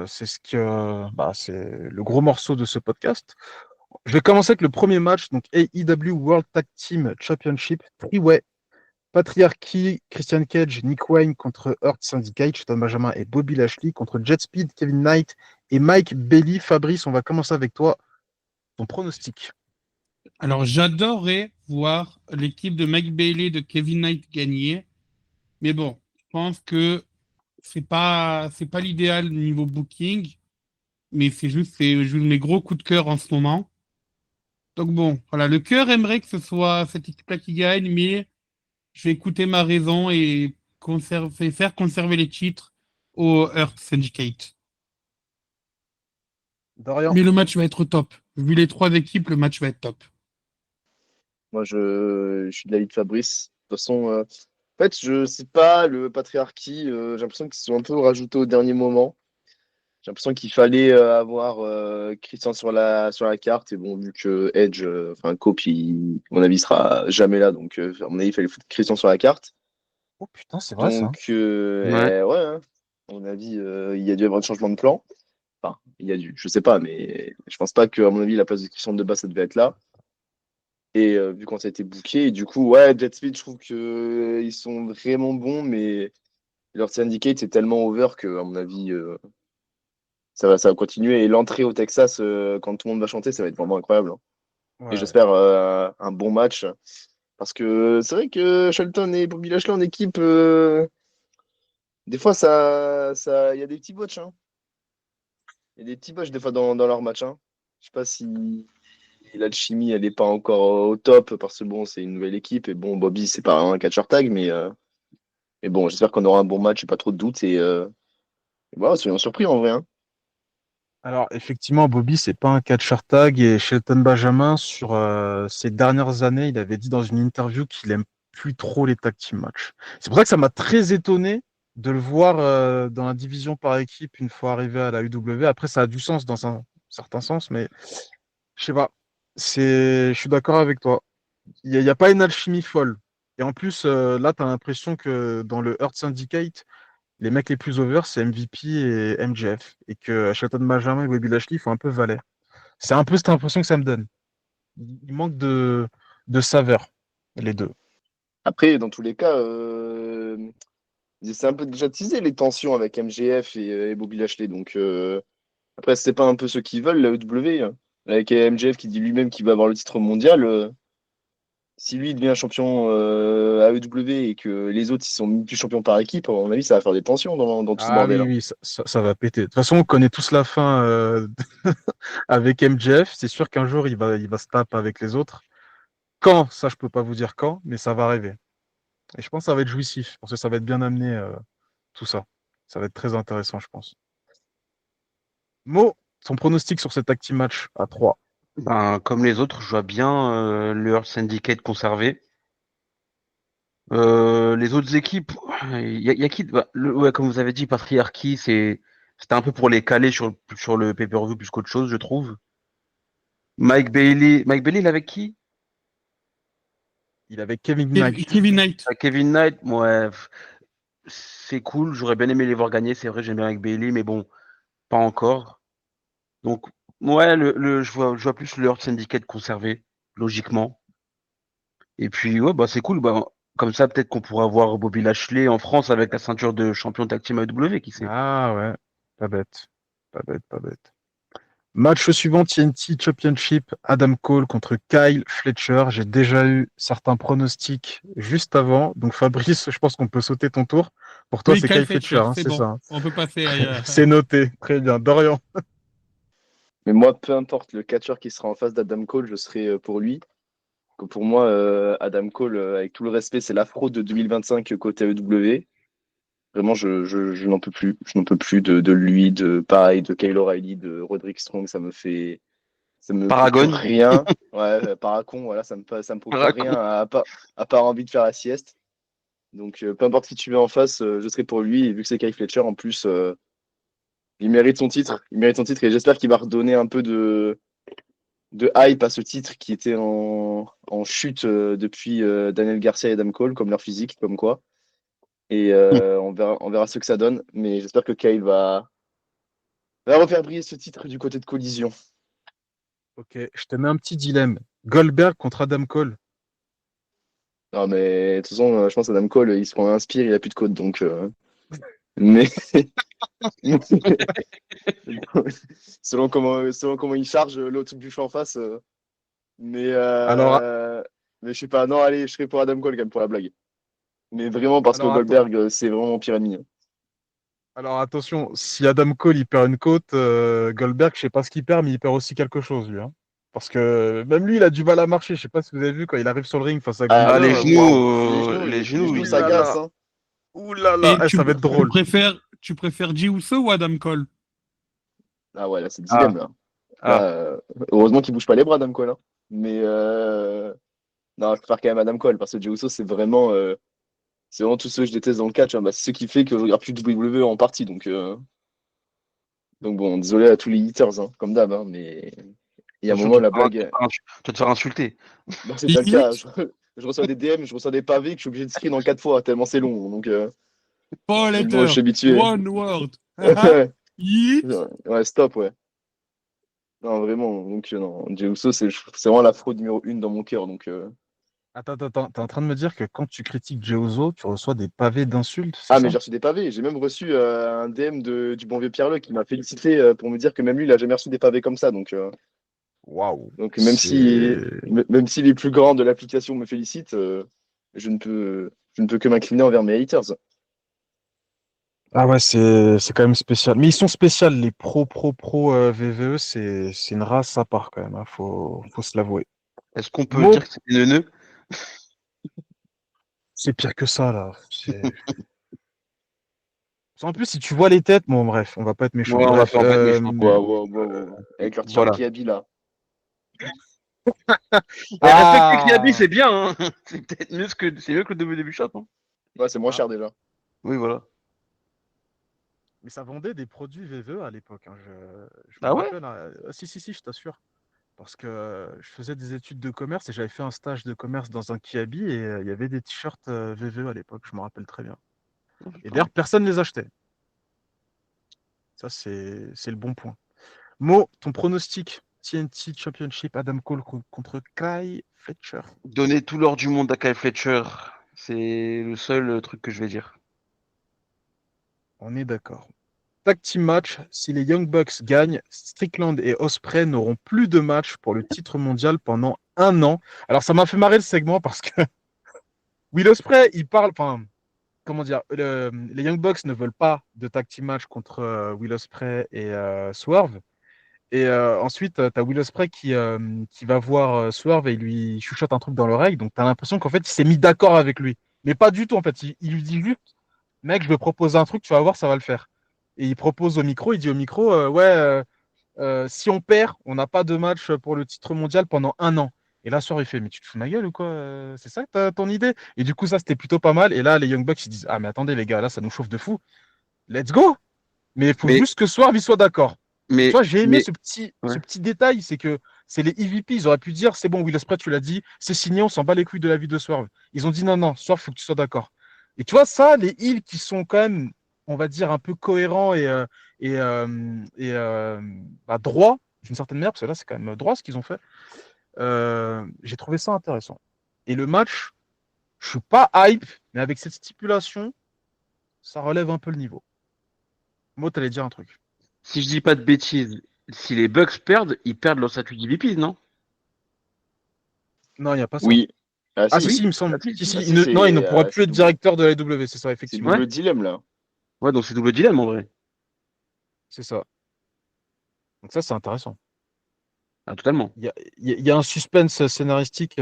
C'est le gros morceau de ce podcast. Je vais commencer avec le premier match, donc AEW World Tag Team Championship, three-way. Patriarchy, Christian Cage, Nick Wayne contre Hurt Syndicate, Shelton Benjamin et Bobby Lashley contre Jet Speed, Kevin Knight et Mike Bailey. Fabrice, on va commencer avec toi. Ton pronostic. Alors, j'adorerais voir l'équipe de Mike Bailey et de Kevin Knight gagner. Mais bon, je pense que c'est pas l'idéal niveau booking. Mais c'est juste mes gros coups de cœur en ce moment. Donc bon, voilà, le cœur aimerait que ce soit cette équipe-là qui gagne, mais je vais écouter ma raison et faire conserver les titres au Earth Syndicate. Dorian. Mais le match va être top. Vu les 3 équipes, le match va être top. Moi, je suis de l'avis de Fabrice. De toute façon, en fait, je sais pas, le patriarcat, j'ai l'impression qu'ils se sont un peu rajoutés au dernier moment. J'ai l'impression qu'il fallait avoir Christian sur la carte. Et bon, vu que Edge, enfin, Cope, à mon avis, il sera jamais là. Donc, à mon avis, il fallait foutre Christian sur la carte. Oh putain, c'est vrai ça. Donc, Ouais. ouais, hein, à mon avis, il y a dû avoir un changement de plan. Enfin, il y a dû, je sais pas, mais je pense pas que, à mon avis, la place de Christian de base, ça devait être là. Et vu quand ça a été booké, et du coup, ouais, Jet Speed, je trouve que ils sont vraiment bons, mais leur syndicate c'est tellement over que, à mon avis, ça va continuer. Et l'entrée au Texas, quand tout le monde va chanter, ça va être vraiment incroyable, hein. Et Ouais. j'espère un bon match. Parce que c'est vrai que Shelton et Bobby Lashley en équipe, des fois, il y a des petits botches, hein. Il y a des petits botches des fois dans leur match, hein. Je sais pas si l'alchimie, elle n'est pas encore au top parce que bon, c'est une nouvelle équipe. Et bon, Bobby, c'est pas un catcher tag, mais bon, j'espère qu'on aura un bon match, j'ai pas trop de doutes. Et voilà, soyons surpris en vrai, hein. Alors, effectivement, Bobby, c'est pas un catcher tag et Shelton Benjamin, sur ces dernières années, il avait dit dans une interview qu'il aime plus trop les tag team matchs. C'est pour ça que ça m'a très étonné de le voir dans la division par équipe une fois arrivé à la UW. Après, ça a du sens dans un certain sens, mais je sais pas. Je suis d'accord avec toi. Il y a pas une alchimie folle. Et en plus, là, tu as l'impression que dans le Earth Syndicate, les mecs les plus over, c'est MVP et MJF. Et que Shelton Benjamin et Bobby Lashley font un peu valet. C'est un peu cette impression que ça me donne. Il manque de saveur, les deux. Après, dans tous les cas, c'est un peu déjà teasé les tensions avec MGF et Bobby Lashley. Donc, après, c'est pas un peu ce qu'ils veulent, la EW, hein. Avec MJF qui dit lui-même qu'il va avoir le titre mondial. Si lui devient champion à EW et que les autres ils sont même plus champions par équipe, à mon avis, ça va faire des tensions dans tout ce Ah bordel, oui, hein. oui, ça va péter. De toute façon, on connaît tous la fin avec MJF. C'est sûr qu'un jour, il va se taper avec les autres. Quand, ça, je peux pas vous dire quand, mais ça va arriver. Et je pense que ça va être jouissif, parce que ça va être bien amené, tout ça. Ça va être très intéressant, je pense. Mo, son pronostic sur cet active match à 3. Ben, comme les autres, je vois bien leur syndicate conservé. Les autres équipes, il y a qui ouais, comme vous avez dit, Patriarchy, c'était un peu pour les caler sur le pay-per-view plus qu'autre chose, je trouve. Mike Bailey, il est avec qui? Il avait Kevin Knight. Kevin Knight. Kevin Knight, ouais, c'est cool, j'aurais bien aimé les voir gagner, c'est vrai, j'aime bien Mike Bailey, mais bon, pas encore. Donc, ouais, je vois plus le Hurt Syndicate conservé, logiquement. Et puis, ouais, bah, c'est cool. Bah, comme ça, peut-être qu'on pourra voir Bobby Lashley en France avec la ceinture de champion tag team AEW, qui sait. Ah ouais, pas bête. Pas bête, pas bête. Match suivant, TNT Championship, Adam Cole contre Kyle Fletcher. J'ai déjà eu certains pronostics juste avant. Donc Fabrice, je pense qu'on peut sauter ton tour. Pour toi, Oui, c'est Kyle Kyle Fletcher, Fletcher, hein, c'est c'est bon. ça, hein. On peut passer ailleurs. C'est noté. Très bien. Dorian. Mais moi, peu importe le catcheur qui sera en face d'Adam Cole, je serai pour lui. Que pour moi, Adam Cole, avec tout le respect, c'est l'afro de 2025 côté AEW. Vraiment, je n'en peux plus. Je n'en peux plus de lui, pareil, de Kyle O'Reilly, de Roderick Strong. Ça me procure Paragon, rien. Ouais, Paracon, voilà, ça me procure rien Paracon. à part envie de faire la sieste. Donc, peu importe qui tu mets en face, je serai pour lui. Et vu que c'est Kyle Fletcher, en plus, il mérite son titre. Il mérite son titre et j'espère qu'il va redonner un peu de hype à ce titre qui était en chute depuis Daniel Garcia et Adam Cole, comme leur physique, comme quoi. Et on verra ce que ça donne. Mais j'espère que Kyle va refaire briller ce titre du côté de Collision. Ok, je te mets un petit dilemme. Goldberg contre Adam Cole. Non, mais de toute façon, je pense qu'Adam Cole, il se prend un spire, il a plus de côte. Donc, mais selon comment il charge l'autre bûche en face. Mais, Alors, euh, mais je sais pas. Non, allez, je serai pour Adam Cole quand même pour la blague. Mais vraiment parce que alors, atten- Goldberg, c'est vraiment mon pire ennemi, hein. alors attention, si Adam Cole il perd une côte, Goldberg, je sais pas ce qu'il perd, mais il perd aussi quelque chose, lui, hein. Parce que même lui, il a du mal à marcher. Je sais pas si vous avez vu quand il arrive sur le ring face à Ah, Ah, les Gunther. Waouh. genoux, les genoux, les les genoux, genoux, Ouh ça là gasse, là. hein. Ouh là là. Et Ça va être drôle. tu préfères Jey Uso ou Adam Cole? Ah ouais, là, c'est le Ah, dilemme, là. Là, ah. heureusement qu'il bouge pas les bras, Adam Cole, hein. Mais non, je préfère quand même Adam Cole parce que Jey Uso, c'est vraiment tous ceux que je déteste dans le catch, hein. Bah, c'est ce qui fait que je regarde plus de WWE en partie. Donc bon, désolé à tous les haters, hein, comme d'hab, hein, mais il y a un Attention, moment, la blague, tu vas te faire insulter. bah, c'est déjà le cas. Limite, Je reçois des DM, je reçois des pavés que je suis obligé de screen en 4 fois, tellement c'est long. four Donc bon, je letter, suis habitué. one word. Haha, yeet. Ouais, stop, ouais. Non, vraiment. Donc, non, Jey Uso, c'est vraiment la fraude numéro 1 dans mon cœur. Donc, Attends, t'es en train de me dire que quand tu critiques Jey Uso, tu reçois des pavés d'insultes, c'est Ah, mais ça? j'ai reçu des pavés. J'ai même reçu un DM du bon vieux Pierre-Le qui m'a félicité pour me dire que même lui, il a jamais reçu des pavés comme ça. Waouh. Donc C'est. même si les plus grands de l'application me félicitent, je ne peux que m'incliner envers mes haters. Ah ouais, c'est quand même spécial. Mais ils sont spéciaux, les pro VVE, c'est une race à part quand même, hein, faut se l'avouer. Est-ce qu'on peut Mo, dire que c'est des neuneux? c'est pire que ça, là. En plus, si tu vois les têtes, bon, bref, on va pas être méchant. Ouais, Bref, on va pas être méchant. Wow, wow, wow, wow. Avec leur t-shirt Voilà. Kiabi là. Et respecter Kiabi, ah, c'est bien, hein. C'est peut-être c'est mieux que le début shop, hein. Ouais, c'est moins ah, cher déjà. Oui, voilà. mais ça vendait des produits VVE à l'époque, hein, je me Ah ouais? rappelle, hein. Si, je t'assure. Parce que je faisais des études de commerce et j'avais fait un stage de commerce dans un Kiabi et il y avait des t-shirts VVE à l'époque, je me rappelle très bien. Et d'ailleurs, personne ne les achetait. Ça, c'est le bon point. Mo, ton pronostic TNT Championship Adam Cole contre Kai Fletcher. Donner tout l'or du monde à Kyle Fletcher, c'est le seul truc que je vais dire. On est d'accord. Tag team match, si les Young Bucks gagnent, Strickland et Osprey n'auront plus de match pour le titre mondial pendant 1 an. Alors ça m'a fait marrer le segment parce que Will Osprey, il parle, enfin, comment dire, les Young Bucks ne veulent pas de tag team match contre Will Osprey et Swerve. Et ensuite, tu as Will Ospreay qui va voir Swerve et il lui chuchote un truc dans l'oreille. Donc, tu as l'impression qu'en fait, il s'est mis d'accord avec lui. Mais pas du tout, en fait. Il lui dit juste, mec, je vais proposer un truc, tu vas voir, ça va le faire. Et il propose au micro, il dit au micro, ouais, si on perd, on n'a pas de match pour le titre mondial pendant 1 an. Et là, Swerve, il fait, mais tu te fous de ma gueule ou quoi? C'est ça ton idée? Et du coup, ça, c'était plutôt pas mal. Et là, les Young Bucks, ils disent, ah, mais attendez, les gars, là, ça nous chauffe de fou. Let's go! Mais il faut Mais, juste que Swerve, il soit d'accord. Et tu mais, vois, j'ai aimé mais, ce ouais. petit détail, c'est que c'est les EVP, ils auraient pu dire, c'est bon, Will Ospreay, tu l'as dit, c'est signé, on s'en bat les couilles de la vie de Swerve. Ils ont dit, non, non, Swerve, faut que tu sois d'accord. Et tu vois, ça, les heels qui sont quand même, on va dire, un peu cohérents et bah, droits, d'une certaine manière, parce que là, c'est quand même droit ce qu'ils ont fait, j'ai trouvé ça intéressant. Et le match, je suis pas hype, mais avec cette stipulation, ça relève un peu le niveau. Moi, t'allais dire un truc. Si je dis pas de bêtises, si les Bucks perdent, ils perdent leur statut d'IVP, non? Non, il n'y a pas ça. Oui. Ah Ah si. si, si, Oui? il me semble. Ah si, Si, si. Ah si, si, non, il ne pourra plus être double. directeur de la AEW, c'est ça, C'est effectivement. Ouais? double dilemme là. Ouais, donc c'est double dilemme en vrai. C'est ça. Donc ça, c'est intéressant. Ah, totalement. Il y a un suspense scénaristique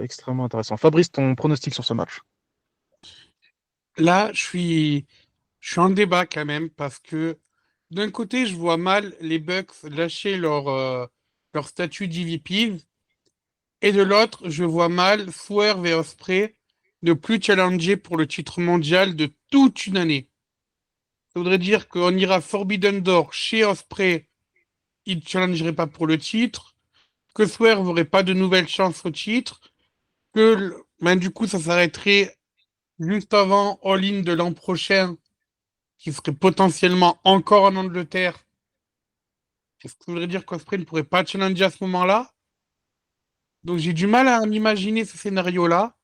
extrêmement intéressant. Fabrice, ton pronostic sur ce match? Là, je suis en débat quand même parce que d'un côté, je vois mal les Bucks lâcher leur statut d'EVP et de l'autre, je vois mal Swerve et Osprey ne plus challenger pour le titre mondial de toute une année. Ça voudrait dire qu'on ira Forbidden Door chez Osprey, il ne challengerait pas pour le titre, que Swerve n'aurait pas de nouvelles chances au titre, ben, du coup, ça s'arrêterait juste avant All-In de l'an prochain, qui serait potentiellement encore en Angleterre. Ce qui voudrait dire qu'Osprey ne pourrait pas challenger à ce moment-là. Donc j'ai du mal à m'imaginer ce scénario-là.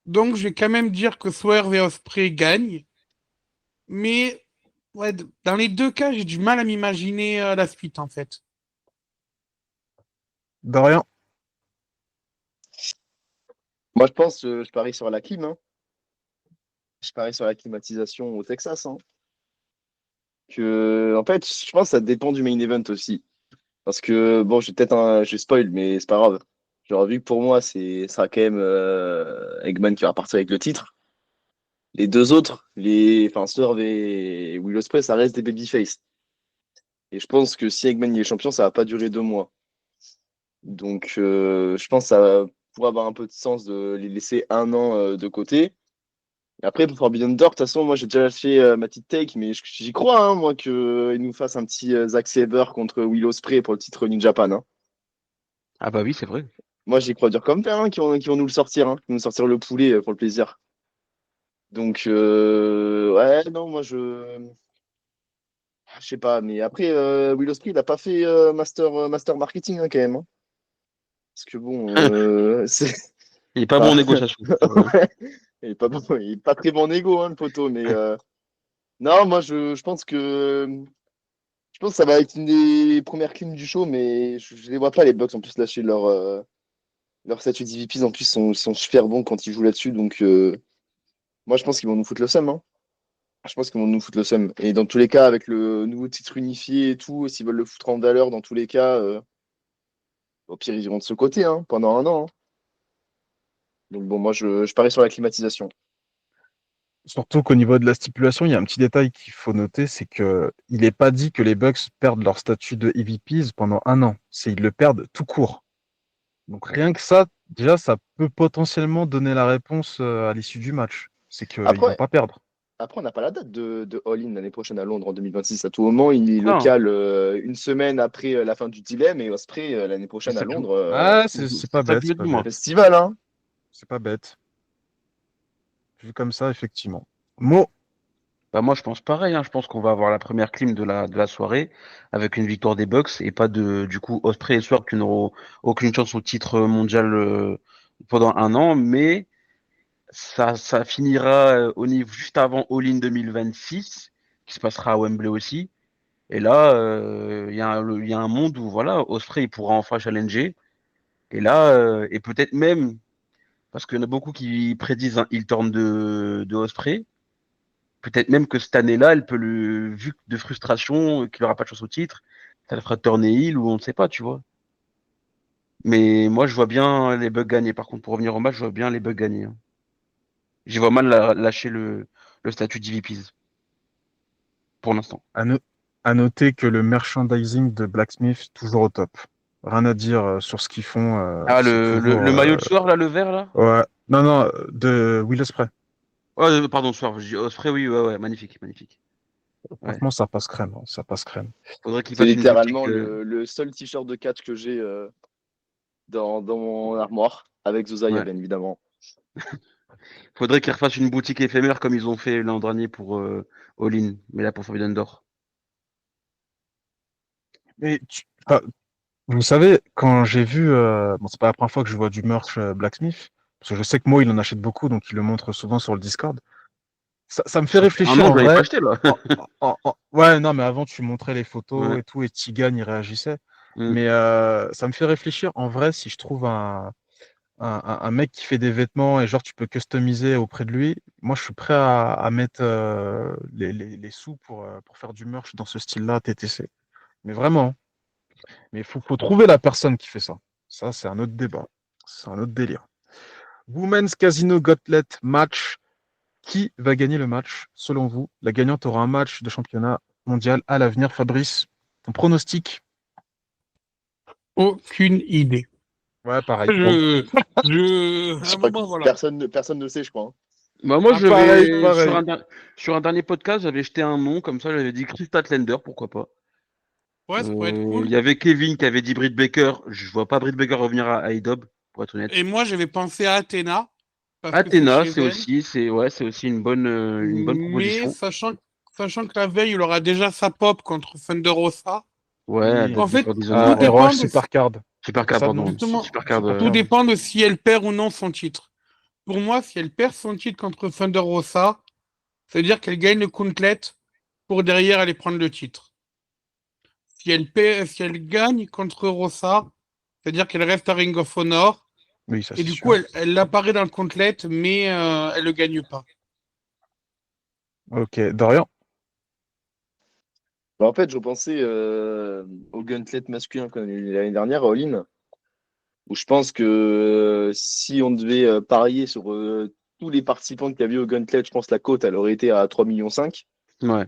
Donc je vais quand même dire que Swerve et Osprey gagnent. Mais ouais, dans les deux cas, j'ai du mal à m'imaginer la suite en fait. Dorian? Moi je pense, je parie sur la clim, hein. Je parie sur la climatisation au Texas, hein. En fait, je pense que ça dépend du main event aussi. Parce que bon, je spoil, mais c'est pas grave. Genre, vu que pour moi, ça sera quand même Eggman qui va partir avec le titre. Les deux autres, enfin, Swerve et Will Ospreay, ça reste des babyface. Et je pense que si Eggman il est champion, ça va pas durer 2 mois. Donc, je pense que ça pourrait avoir un peu de sens de les laisser 1 an de côté. Et après, pour Forbidden Door, de toute façon, moi j'ai déjà lâché ma petite take, mais j'y crois, hein, moi, qu'il nous fasse un petit Zack Sabre contre Will Ospreay pour le titre New Japan, hein. Ah bah oui, c'est vrai. Moi, j'y crois dur comme fer, hein, qui vont nous le sortir, hein, qui vont nous sortir le poulet pour le plaisir. Donc, ouais, non, moi, je sais pas, mais après, Will Ospreay, il a pas fait master marketing hein, quand même, hein. Parce que bon, c'est. Il est pas bon en Enfin, négociation, c'est vrai, hein. ouais, il est pas très bon en égo, hein, le poteau, mais non, moi je pense que ça va être une des premières clims du show, mais je les vois pas les Bucks en plus lâcher leur statut d'EVPs. En plus, sont super bons quand ils jouent là-dessus, donc moi je pense qu'ils vont nous foutre le seum, hein. Je pense qu'ils vont nous foutre le seum. Et dans tous les cas, avec le nouveau titre unifié et tout, s'ils veulent le foutre en valeur, dans tous les cas, au pire, ils iront de ce côté hein, pendant un an, hein. Donc bon, moi, je parie sur la climatisation. Surtout qu'au niveau de la stipulation, il y a un petit détail qu'il faut noter, c'est que il n'est pas dit que les Bucks perdent leur statut de EVPs pendant un an. C'est ils le perdent tout court. Donc rien que ça, déjà, ça peut potentiellement donner la réponse à l'issue du match. C'est qu'ils ne vont Après, pas perdre. après, on n'a pas la date de All-In l'année prochaine à Londres en 2026. À tout moment, il le Non, cale une semaine après la fin du dilemme et Osprey l'année prochaine à ça peut, Londres. Ah, c'est pas ça bête, peut c'est être pas moi. bête. Festival, hein. C'est pas bête. Vu comme ça, effectivement. Mo, Bah moi je pense pareil, hein. Je pense qu'on va avoir la première clim de la soirée avec une victoire des Bucks et pas de du coup Osprey et Sword qui n'auront aucune chance au titre mondial pendant un an, mais ça finira au niveau juste avant All-In 2026 qui se passera à Wembley aussi. Et là il y a un monde où voilà Osprey il pourra enfin challenger et là et peut-être même parce qu'il y en a beaucoup qui prédisent un heel turn de Osprey. Peut-être même que cette année-là, elle peut le, vu de frustration, qu'il n'aura pas de chance au titre, ça le fera tourner heel ou on ne sait pas, tu vois. Mais moi, je vois bien les Bucks gagner. Par contre, pour revenir au match, je vois bien les Bucks gagner, hein. J'y vois mal lâcher le statut d'EVPs pour l'instant. à, no- à noter que le merchandising de Blacksmith, toujours au top. Rien à dire sur ce qu'ils font. Ah, C'est toujours. le maillot de soir, là, le vert, là? Ouais. Non, non, de Will Ospreay. Oh, pardon, soir, je dis Osprey, oui, ouais, ouais, magnifique, magnifique. Ouais. Franchement, ça passe crème, hein, ça passe crème. Faudrait qu'il C'est fasse une boutique. littéralement le seul t-shirt de catch que j'ai dans mon armoire, avec Zozaya, Ouais. bien évidemment. Faudrait qu'il refasse une boutique éphémère comme ils ont fait l'an dernier pour All-In, mais là pour Forbidden Door. Mais enfin, vous savez, quand j'ai vu, bon, c'est pas la première fois que je vois du merch Blacksmith, parce que je sais que Mo, il en achète beaucoup, donc il le montre souvent sur le Discord. Ça me fait Ça fait un réfléchir an que en je l'avais pas vrai. acheté, là. Ouais, non, mais avant, tu montrais les photos Ouais. et tout, et Tigan, il réagissait. Mm. Mais ça me fait réfléchir en vrai, si je trouve un mec qui fait des vêtements et genre tu peux customiser auprès de lui, moi je suis prêt à mettre les sous pour faire du merch dans ce style-là, TTC. Mais vraiment. Mais faut trouver la personne qui fait ça. Ça, c'est un autre débat. C'est un autre délire. Women's Casino Gauntlet match. Qui va gagner le match, selon vous? La gagnante aura un match de championnat mondial à l'avenir. Fabrice, ton pronostic? Aucune idée. Ouais, pareil. À Je un crois que moment, voilà. personne ne sait, je crois, hein. Bah moi, À je part, Pareil, vais pareil. sur un dernier podcast, j'avais jeté un nom comme ça, j'avais dit Chris Statlander, pourquoi pas. ouais, ça pourrait être Il cool. y avait Kevin qui avait dit Britt Baker. Je vois pas Britt Baker revenir à AEW, pour être honnête. Et moi, j'avais pensé à Athéna, parce que c'est Athéna, chez elle. c'est aussi une bonne Mais proposition. sachant que la veille, il aura déjà sa pop contre Thunder Rosa. Ouais, Oui. En date fait, before Dishonored, ouais. ROH Supercard. C'est Supercard, ça le nom? pardon. justement, Supercard, Super tout Card. dépend de si elle perd ou non son titre. Pour moi, si elle perd son titre contre Thunder Rosa, ça veut dire qu'elle gagne le Gauntlet pour derrière aller prendre le titre. Si elle gagne contre Rosa, c'est-à-dire qu'elle reste à Ring of Honor, Oui, ça et c'est du coup, sûr. elle apparaît dans le Gauntlet, mais elle le gagne pas. Ok, Dorian. Bah, en fait, je repensais au gauntlet masculin qu'on a eu l'année dernière, à All-In, où je pense que si on devait parier sur tous les participants qu'il y avait au gauntlet, je pense que la cote, elle aurait été à 3,5 millions. ouais.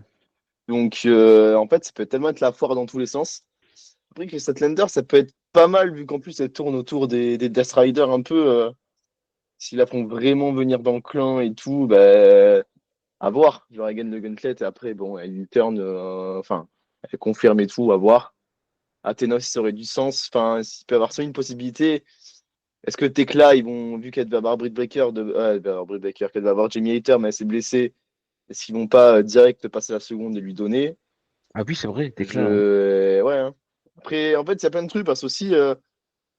Donc, en fait, ça peut tellement être la foire dans tous les sens. Après, que Statlander, ça peut être pas mal, vu qu'en plus, elle tourne autour des Death Riders un peu. S'ils la font vraiment venir dans le clan et tout, bah, à voir. Genre, elle gagne le gauntlet et après, bon, elle turn, enfin, elle confirme et tout, à voir. Athéna, si ça aurait du sens. Enfin, s'il peut y avoir ça une possibilité. Est-ce que Tekla, ils vont, vu qu'elle va avoir Britt Baker, elle va avoir Britt Baker, qu'elle va avoir Jamie Hayter, mais elle s'est blessée, est-ce qu'ils vont pas direct passer la seconde et lui donner? Ah oui, c'est vrai, t'es clair. Ouais. Ouais, hein. Après, en fait, il y a plein de trucs parce que aussi,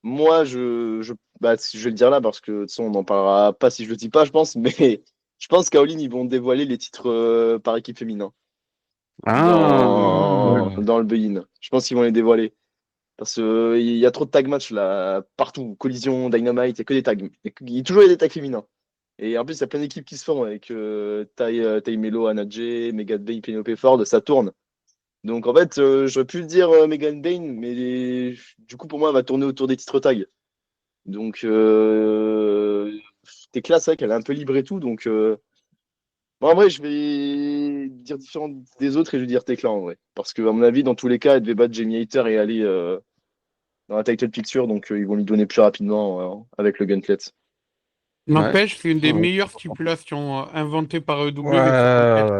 moi, bah, je vais le dire là parce que de toute façon, on n'en parlera pas si je le dis pas, je pense, mais je pense qu'Aoline, ils vont dévoiler les titres par équipe féminin Ah, ouais. dans le Bein. Je pense qu'ils vont les dévoiler. Parce qu'il y a trop de tag match là, partout. Collision, Dynamite, il n'y a que des tags. Il y a toujours des tags féminins. Et en plus, il y a plein d'équipes qui se font avec Tay Melo, Anna Jay, Megan Bay, Penelope Ford, ça tourne. Donc en fait, j'aurais pu le dire Megan Bayne, mais du coup, pour moi, elle va tourner autour des titres tag. Donc, Tekla, c'est vrai qu'elle est un peu libre et tout. Donc, bon, en vrai, je vais dire différent des autres et je vais dire Tekla en vrai. Parce que, à mon avis, dans tous les cas, elle devait battre Jamie Hayter et aller dans la title picture. Donc, ils vont lui donner plus rapidement avec le Gauntlet. Ouais. N'empêche, c'est une des Ouais. meilleures stipulations inventées par Ouais, EW,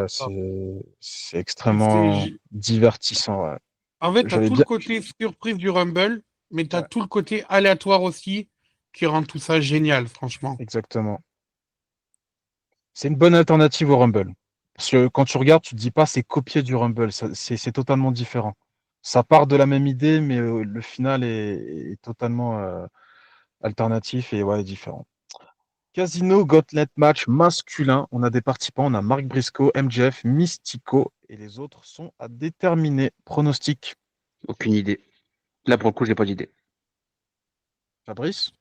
ce Gauntlet. ouais, c'est extrêmement C'est- divertissant. Ouais. En fait, tu as J'avais tout le bien. côté surprise du Rumble, mais tu as Ouais, tout le côté aléatoire aussi qui rend tout ça génial, franchement. exactement. C'est une bonne alternative au Rumble. Parce que quand tu regardes, tu te dis pas c'est copié du Rumble. C'est totalement différent. Ça part de la même idée, mais le final est totalement alternatif et ouais, différent. Casino Gauntlet match masculin. On a des participants. On a Marc Briscoe, MJF, Mystico et les autres sont à déterminer. Pronostic. Aucune idée. Là, pour le coup, j'ai pas d'idée. Fabrice?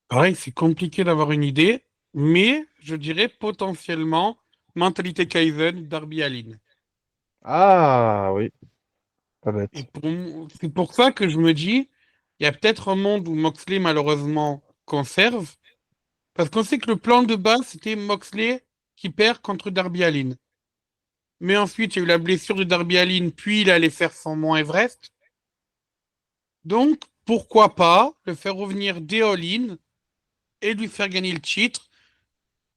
Pareil, c'est compliqué d'avoir une idée, mais je dirais potentiellement Mentalité Kaizen, Darby Allin. Ah oui, pas Et bête. c'est pour ça que je me dis, il y a peut-être un monde où Moxley, malheureusement, conserve, parce qu'on sait que le plan de base, c'était Moxley qui perd contre Darby Allin. Mais ensuite, il y a eu la blessure de Darby Allin, puis il allait faire son Mont Everest. Donc, pourquoi pas le faire revenir dès All-In et lui faire gagner le titre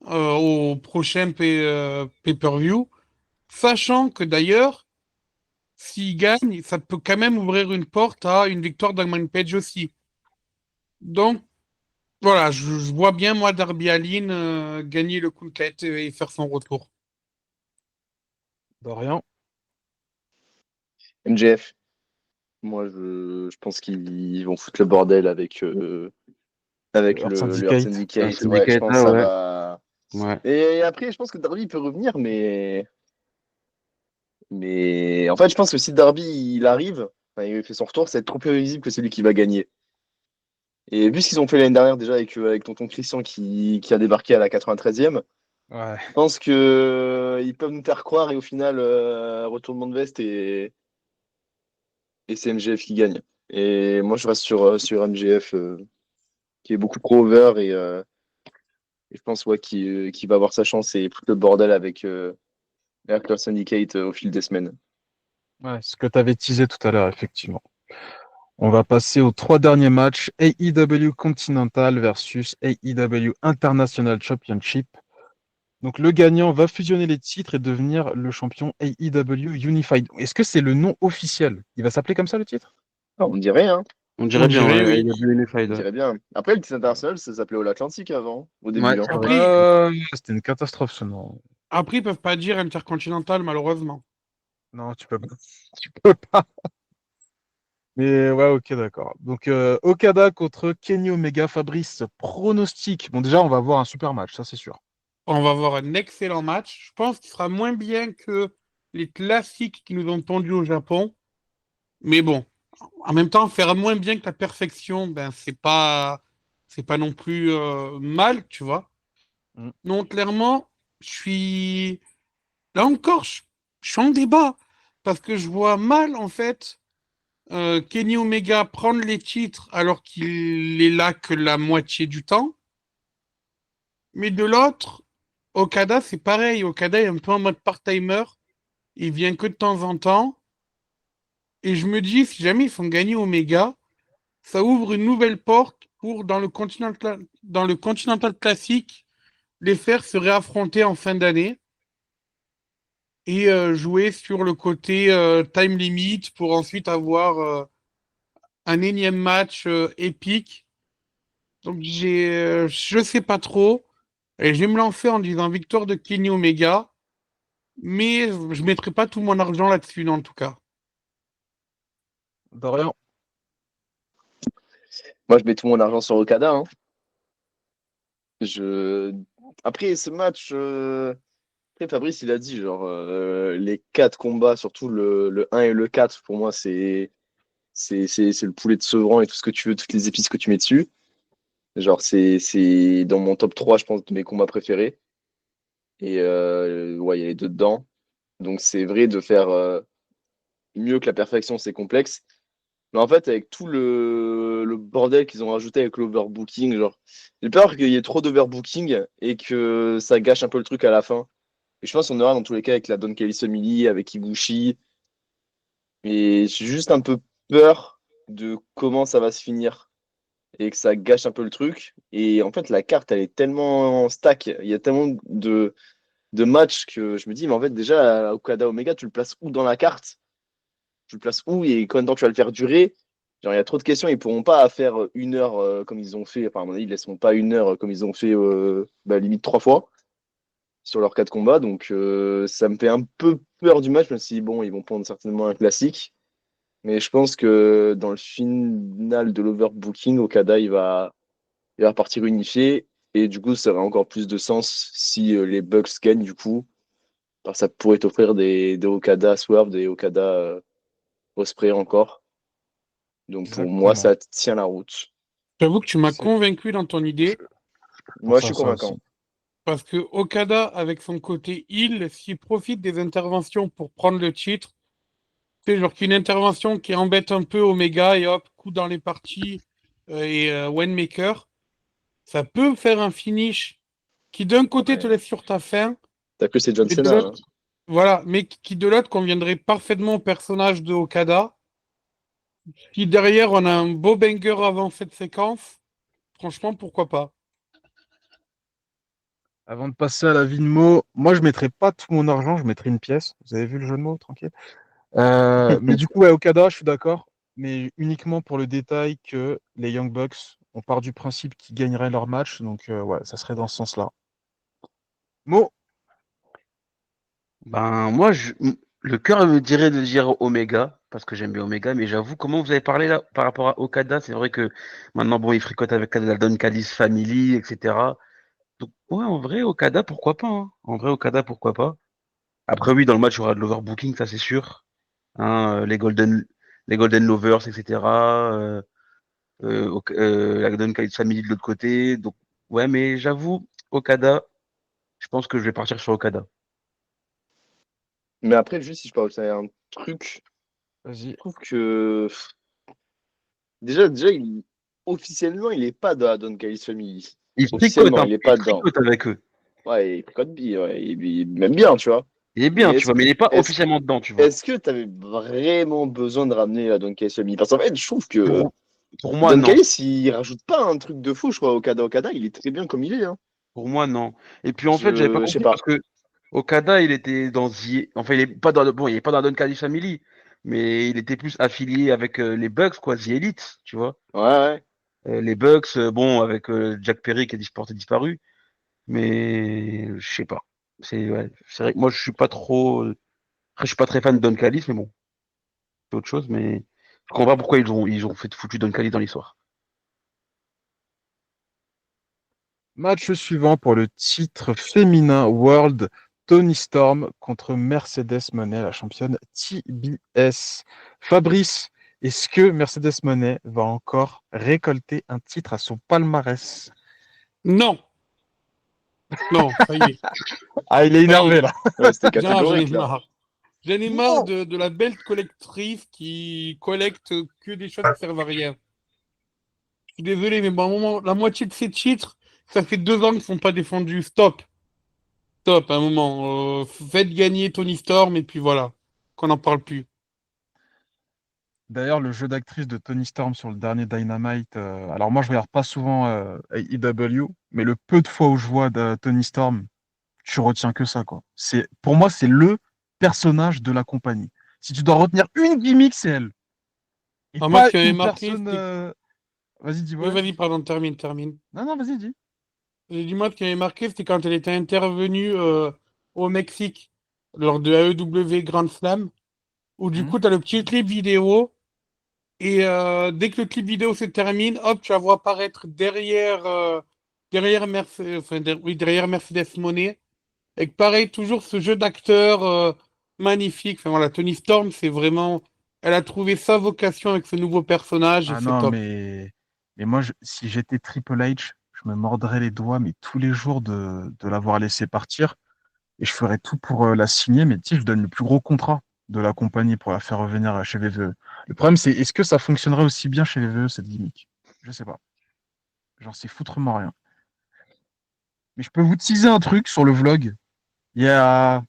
au prochain pay-per-view, sachant que d'ailleurs, s'il gagne, ça peut quand même ouvrir une porte à une victoire d'Hangman Page aussi. Donc, voilà, je vois bien, moi, Darby Allin gagner le coup de tête et faire son retour. Dorian? MJF, moi, je pense qu'ils vont foutre le bordel avec Earth le Earth Syndicate? Un Syndicate. Ouais, je syndicate, pense que là, ça ouais. va. Ouais. Et après, je pense que Darby peut revenir, mais en fait, je pense que si Darby il arrive, enfin, il fait son retour, ça va être trop prévisible que c'est lui qui va gagner. Et vu ce qu'ils ont fait l'année dernière déjà avec Tonton Christian qui a débarqué à la 93e, Ouais. je pense que ils peuvent nous faire croire et au final, retournement de veste et c'est MGF qui gagne. Et moi, je reste sur MGF qui est beaucoup trop over et je pense ouais, qu'il va avoir sa chance et foutre le bordel avec leur Syndicate au fil des semaines. Ouais, ce que tu avais teasé tout à l'heure, effectivement. On va passer aux trois derniers matchs. AEW Continental versus AEW International Championship. Donc le gagnant va fusionner les titres et devenir le champion AEW Unified. Est-ce que c'est le nom officiel? Il va s'appeler comme ça le titre? Ah, on dirait, hein? On On dirait bien, dirait, ouais. oui. AEW Unified, On ouais. dirait bien. Après, le titre international, ça s'appelait All Atlantic avant, au Ouais, début, hein. c'est vrai. Après, C'était une catastrophe ce nom. après, ils peuvent pas dire Intercontinental, malheureusement. Non, tu peux pas. Tu peux pas. Mais ouais, ok, d'accord. Donc Okada contre Kenny Omega, Fabrice, pronostic. Bon, déjà, on va voir un super match, ça c'est sûr. On va avoir un excellent match. Je pense qu'il sera moins bien que les classiques qui nous ont tendus au Japon. Mais bon, en même temps, faire moins bien que la perfection, ben c'est pas non plus mal, tu vois. Mm. Non, clairement, je suis là encore, je suis en débat parce que je vois mal en fait Kenny Omega prendre les titres alors qu'il est là que la moitié du temps. Mais de l'autre, Okada, c'est pareil. Okada est un peu en mode part-timer. Il vient que de temps en temps. Et je me dis, si jamais ils font gagner Omega, ça ouvre une nouvelle porte pour, dans le Continental Classic, les faire se réaffronter en fin d'année et jouer sur le côté time limit pour ensuite avoir un énième match épique. Donc je sais pas trop. Et je vais me lancer en disant victoire de Kenny Omega, mais je mettrai pas tout mon argent là-dessus, en tout cas. Dorian. Moi, je mets tout mon argent sur Okada. Hein. Je... Après ce match, après Fabrice, il a dit, genre, les 4 combats, surtout le 1 et le 4, pour moi, c'est le poulet de Sevran et tout ce que tu veux, toutes les épices que tu mets dessus. Genre, c'est dans mon top 3 je pense, de mes combats préférés. Et ouais, il y a les deux dedans. Donc, c'est vrai de faire mieux que la perfection, c'est complexe. Mais en fait, avec tout le bordel qu'ils ont rajouté avec l'overbooking, genre, j'ai peur qu'il y ait trop d'overbooking et que ça gâche un peu le truc à la fin. Et je pense qu'on aura dans tous les cas avec la Don Callis Family, avec Ibushi. Et j'ai juste un peu peur de comment ça va se finir et que ça gâche un peu le truc. Et en fait, la carte, elle est tellement stack, il y a tellement de matchs que je me dis, mais en fait, déjà, Okada Omega, tu le places où dans la carte? Tu le places où et combien de temps tu vas le faire durer? Genre, il y a trop de questions, ils pourront pas faire 1 heure comme ils ont fait. Enfin, à mon avis, ils laisseront pas 1 heure comme ils ont fait limite 3 fois sur leurs 4 combats. Donc, ça me fait un peu peur du match, même si, bon, ils vont prendre certainement un classique. Mais je pense que dans le final de l'overbooking, Okada, il va partir unifié. Et du coup, ça aurait encore plus de sens si les Bucks gagnent, du coup. Parce que ça pourrait t'offrir des Okada Swerve, des Okada Ospreay encore. Donc pour moi, Exactement. ça tient la route. J'avoue que tu m'as C'est convaincu dans ton idée, pour Moi, je ça, suis ça aussi. convaincant. parce que Okada, avec son côté heel, s'il profite des interventions pour prendre le titre, c'est genre qu'une intervention qui embête un peu Omega et hop, coup dans les parties et Waymaker, ça peut faire un finish qui d'un côté te Ouais. laisse sur ta faim, T'as que c'est John mais de Cena. Hein. l'autre, voilà, mais qui de l'autre conviendrait parfaitement au personnage de Okada. Si derrière on a un beau banger avant cette séquence, franchement, pourquoi pas? Avant de passer à la vie de mots, moi je mettrais pas tout mon argent, je mettrais une pièce. Vous avez vu le jeu de mots, tranquille. Mais du coup, ouais, Okada, je suis d'accord, mais uniquement pour le détail que les Young Bucks, on part du principe qu'ils gagneraient leur match, donc ouais, ça serait dans ce sens-là. Mo, Ben, le cœur me dirait de dire Omega, parce que j'aime bien Omega, mais j'avoue, comment vous avez parlé là par rapport à Okada, c'est vrai que maintenant, bon, il fricote avec la Don Callis Family, etc. Donc, ouais, en vrai, Okada, pourquoi pas, hein. En vrai, Okada, pourquoi pas. Après, oui, dans le match, il y aura de l'overbooking, ça c'est sûr. Hein, les Golden Lovers, etc. La Don Callis Family de l'autre côté. Donc, ouais, mais j'avoue, Okada, je pense que je vais partir sur Okada. Mais après, juste si je peux ajouter un truc, vas-y. je trouve que déjà officiellement, il est pas dans la Don Callis Family. Il fricote, Officiellement, hein, il est il pas dedans. fricote avec eux. Ouais, il fricote bien, ouais, il m'aime bien, tu vois. Il est Mais bien, tu vois, mais il n'est pas est-ce que, officiellement dedans, tu vois. est-ce que tu avais vraiment besoin de ramener la Don Callis Family? Parce qu'en fait, je trouve que Pour, pour moi, Don non. Callis, il rajoute pas un truc de fou, je crois, Okada, il est très bien comme il est. Hein. Pour moi, non. Et puis en fait, j'avais pas Je sais compris pas. parce que Okada, il était dans enfin, il est pas dans bon, il est pas dans Don Callis Family, mais il était plus affilié avec les Bucks, quoi, The Elite, tu vois. Ouais, ouais. Les Bucks, bon, avec Jack Perry qui est porté disparu, mais je sais pas. C'est vrai que moi, je suis pas trop. Après, je suis pas très fan de Don Callis, mais bon, c'est autre chose. Mais je comprends pas pourquoi ils ont fait foutu Don Callis dans l'histoire. Match suivant pour le titre féminin World, Tony Storm contre Mercedes Moné, la championne TBS. Fabrice, est-ce que Mercedes Moné va encore récolter un titre à son palmarès? Non, non, ça y est, Ah, il est ça y énervé est. là. Ouais, c'était Bien, j'en ai catégorique, là. marre. J'en ai marre Non. de la belle collectrice qui collecte que des choses qui servent à rien. Je suis désolé, mais bon, à un moment, la moitié de ces titres, ça fait 2 ans qu'ils ne sont pas défendus. Stop, stop, à un moment. Faites gagner Tony Storm et puis voilà, qu'on n'en parle plus. D'ailleurs, le jeu d'actrice de Tony Storm sur le dernier Dynamite, alors moi je regarde pas souvent AEW, mais le peu de fois où je vois Tony Storm, je retiens que ça, quoi. Pour moi, c'est le personnage de la compagnie. Si tu dois retenir une gimmick, c'est elle. Et Alors moi, ce pas qui m'avait une marqué, personne. c'était... Vas-y, dis Oui, ouais. vas-y, pardon, termine, termine. Non, non, vas-y, dis. Et dis-moi, ce qui m'avait marqué, c'était quand elle était intervenue au Mexique lors de AEW Grand Slam, où du Hmm. coup, tu as le petit clip vidéo Et dès que le clip vidéo se termine, hop, tu la vois apparaître derrière Mercedes, oui, derrière Mercedes Moné. Et que pareil, toujours ce jeu d'acteur magnifique. Enfin voilà, Tony Storm, c'est vraiment. Elle a trouvé sa vocation avec ce nouveau personnage et Ah c'est non, top. mais moi, si j'étais Triple H, je me mordrais les doigts, mais tous les jours de l'avoir laissé partir. Et je ferais tout pour la signer, mais tu sais, je donne le plus gros contrat de la compagnie pour la faire revenir chez VVE. Le problème, c'est est-ce que ça fonctionnerait aussi bien chez VVE, cette gimmick? Je sais pas. J'en sais foutrement rien. Mais je peux vous teaser un truc sur le vlog. Il y a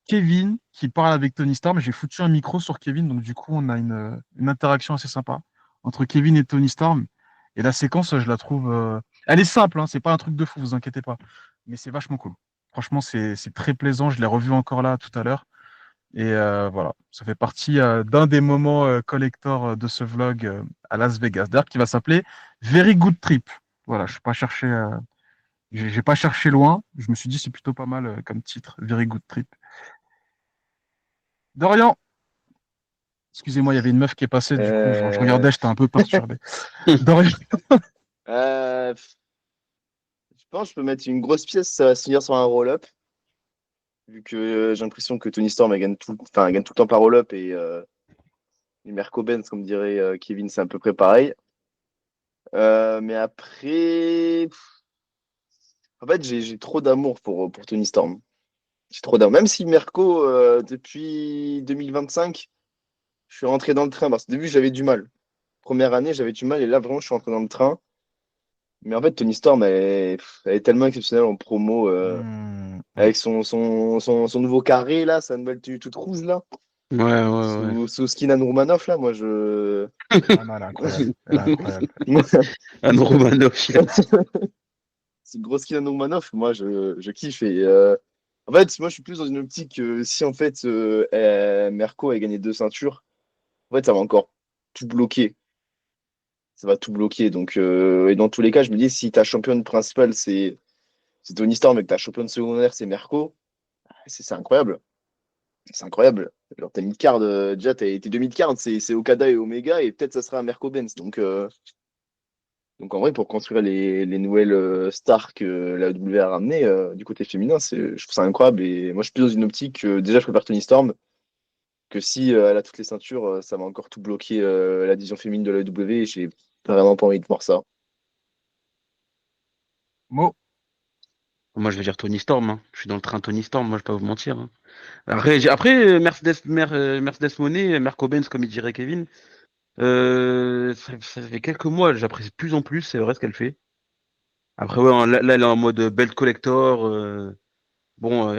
Kevin qui parle avec Tony Storm. J'ai foutu un micro sur Kevin, donc du coup, on a une interaction assez sympa entre Kevin et Tony Storm. Et la séquence, je la trouve. Elle est simple, hein, c'est pas un truc de fou, vous inquiétez pas. Mais c'est vachement cool. Franchement, c'est très plaisant. Je l'ai revu encore là tout à l'heure. Et voilà, ça fait partie d'un des moments collector de ce vlog à Las Vegas. D'ailleurs, qui va s'appeler Very Good Trip. Voilà, je n'ai pas cherché, j'ai pas cherché loin. Je me suis dit c'est plutôt pas mal comme titre, Very Good Trip. Dorian, excusez-moi, il y avait une meuf qui est passée, du coup, je Euh, regardais, j'étais un peu perturbé. Dorian, euh, je pense que je peux mettre une grosse pièce, ça va se finir sur un roll-up, vu que j'ai l'impression que Tony Storm elle gagne tout le temps par roll-up et Merco Benz, comme dirait Kevin, c'est à peu près pareil. Mais après, en fait, j'ai trop d'amour pour Tony Storm. J'ai trop d'amour. Même si Merco, depuis 2025, je suis rentré dans le train. Parce qu'au début, j'avais du mal. Première année, j'avais du mal. Et là, vraiment, je suis rentré dans le train. Mais en fait, Tony Storm, elle est tellement exceptionnelle en promo. ouais, Avec son nouveau carré, là, sa nouvelle tenue toute rouge, là. Ouais, ouais, ouais. Sous Skinan Romanov, là, moi, je. ah non, elle est incroyable, elle est incroyable. Moi, Anne Romanoff, il a- c'est gros Skinan Romanov, moi, je kiffe. Et, en fait, moi, je suis plus dans une optique, si en fait, Merco a gagné deux ceintures, en fait, ça va encore tout bloquer. Ça va tout bloquer. Donc, et dans tous les cas, je me dis, si ta championne principale, c'est Tony Storm et que ta championne secondaire, c'est Merco, c'est incroyable. C'est incroyable. Alors, t'as mid-card, déjà, tes deux mid-card, c'est Okada et Omega, et peut-être ça sera un Merco Benz. Donc, en vrai, pour construire les nouvelles stars que la W a ramenées du côté féminin, je trouve ça incroyable. Et moi, je suis plus dans une optique, déjà, je préfère Tony Storm, que si elle a toutes les ceintures, ça va encore tout bloquer la division féminine de la W. Et j'ai vraiment pas envie de voir ça. Mo, Moi, je vais dire Tony Storm, hein. Je suis dans le train Tony Storm, moi, je vais pas vous mentir, hein. Après Mercedes Moné, Merco Benz, comme il dirait Kevin, ça fait quelques mois, j'apprécie de plus en plus, c'est vrai ce qu'elle fait. Après, ouais, là, elle est en mode belt collector. Bon,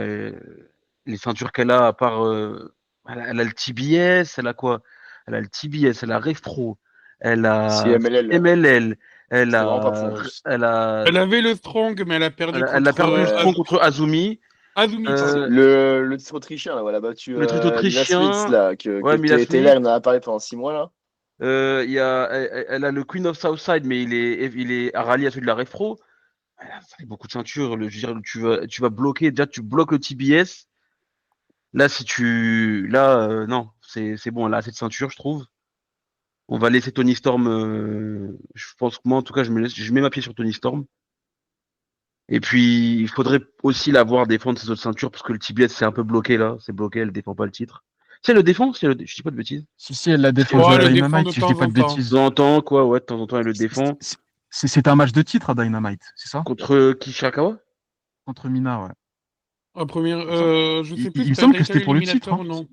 les ceintures qu'elle a, à part. Elle a le TBS, elle a quoi? Elle a le TBS, elle a Rev Pro, elle Si a MLL, MLL, elle c'était vraiment pas fou en a. plus. Elle a. Elle avait le Strong, mais elle a perdu Elle a contre perdu le Ouais. strong contre Azumi. Azumi, C'est pardon. Euh, le titre autrichien, là, où elle a battu le titre Mila Smith, autrichien. là, que Ouais, Mila Taylor Smith. en a parlé pendant 6 mois, là. Elle a le Queen of Southside, mais il est rallié à celui de la Rev Pro. Ça fait beaucoup de ceintures. Je veux dire, tu vas bloquer. Déjà, tu bloques le TBS. Là, si tu. Là, non, c'est bon. Elle a assez de ceintures, je trouve. On va laisser Tony Storm. Je pense que moi, en tout cas, je mets ma pied sur Tony Storm. Et puis, il faudrait aussi la voir défendre ses autres ceintures parce que le TBS, c'est un peu bloqué là. C'est bloqué, elle défend pas le titre. Si elle le défend, je dis pas de bêtises. si, elle l'a Si elle défendu Ouais, à elle le le défend Dynamite, de si je dis temps pas en de temps. bêtises. entend, quoi, ouais, de temps en temps, elle le défend. C'est un match de titre à Dynamite, c'est ça? Contre Kishikawa? Contre Mina, ouais. En Il me semble, je sais plus il si me c'était un semble que title c'était pour le titre, éliminateur hein. ou non.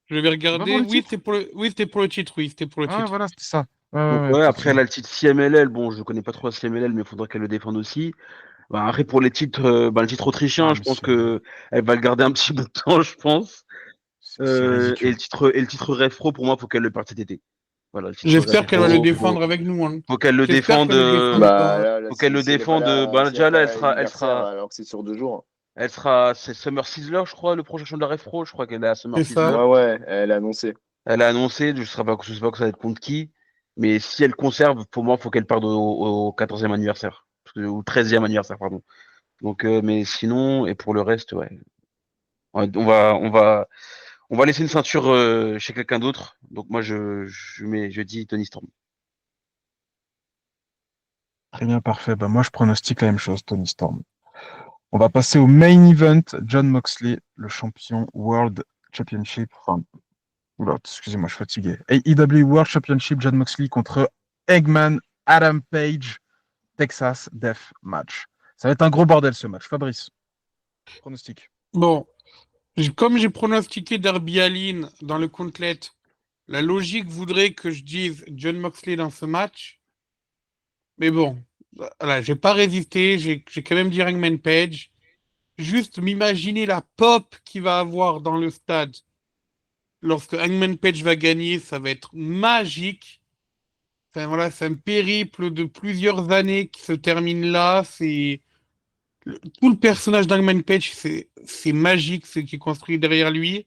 Je vais C'est pas pour regarder. le titre? Oui, c'était pour le titre. Oui, c'était pour le Ah, titre. voilà, c'était ça. Ouais, ouais, Donc, ouais, ouais, après, elle effectivement. a le titre CMLL. Bon, je connais pas trop CMLL, mais il faudrait qu'elle le défende aussi. Bah, après, pour les titres, le titre autrichien, Non, je mais pense que elle va le garder un petit bout de temps, je pense. c'est ridicule. Et le titre Rev Pro, pour moi, faut qu'elle le perde cet été. Voilà, le titre Rev J'espère qu'elle va le Pro, défendre avec nous, hein. faut qu'elle le J'espère défende. qu'elle le défende. Bah, là, Faut qu'elle le si elle est pas défende. là, Bah, si elle est déjà là, pas là à l'anniversaire, alors que c'est sur 2 jours. c'est Summer Sizzler, je crois, le prochain champion de la Rev Pro. Je crois qu'elle est à Summer C'est Sizzler. ça. Ouais, ouais, elle a annoncé. Elle a annoncé, je sais pas que ça va être contre qui, mais si elle conserve, pour moi, faut qu'elle parte au 14e anniversaire. Ou 13e anniversaire, pardon. Donc, mais sinon, et pour le reste, ouais. On va, on va, On va laisser une ceinture chez quelqu'un d'autre. Donc moi, je dis Tony Storm. Très bien, parfait. Bah, moi, je pronostique la même chose, Tony Storm. On va passer au main event. John Moxley, le champion World Championship. Enfin, oula, excusez-moi, je suis fatigué. AEW World Championship, John Moxley contre Eggman, Adam Page, Texas Death Match. Ça va être un gros bordel ce match. Fabrice, pronostic. Bon, comme j'ai pronostiqué Darby Allin dans le Gauntlet, la logique voudrait que je dise John Moxley dans ce match. Mais bon, voilà, j'ai pas résisté, j'ai quand même dit Hangman Page. Juste m'imaginer la pop qu'il va avoir dans le stade lorsque Hangman Page va gagner, ça va être magique. Enfin, voilà, c'est un périple de plusieurs années qui se termine là. Tout le personnage d'Hangman Page, c'est magique ce qui est construit derrière lui.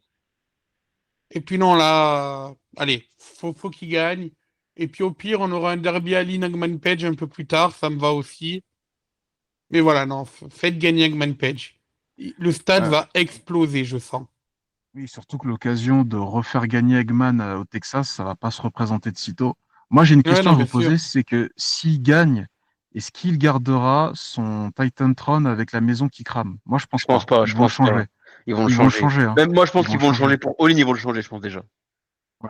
Et puis non, là, allez, faut qu'il gagne. Et puis au pire, on aura un Darby Allin Hangman Page un peu plus tard, ça me va aussi. Mais voilà, non, faites gagner Hangman Page. Le stade Euh, va exploser, je sens. oui, surtout que l'occasion de refaire gagner Eggman au Texas, ça va pas se représenter de sitôt. Moi, j'ai une Ouais, question non, à bien vous sûr. poser, c'est que s'il gagne, est-ce qu'il gardera son Titan Throne avec la maison qui crame? Moi, je pense pas. Je Ils vont le pense pas. changer. Ils vont le Ils vont le changer. changer, hein. Même moi, je Ils pense vont qu'ils le vont le changer. changer pour All In, ils vont le changer, je pense déjà. Ouais.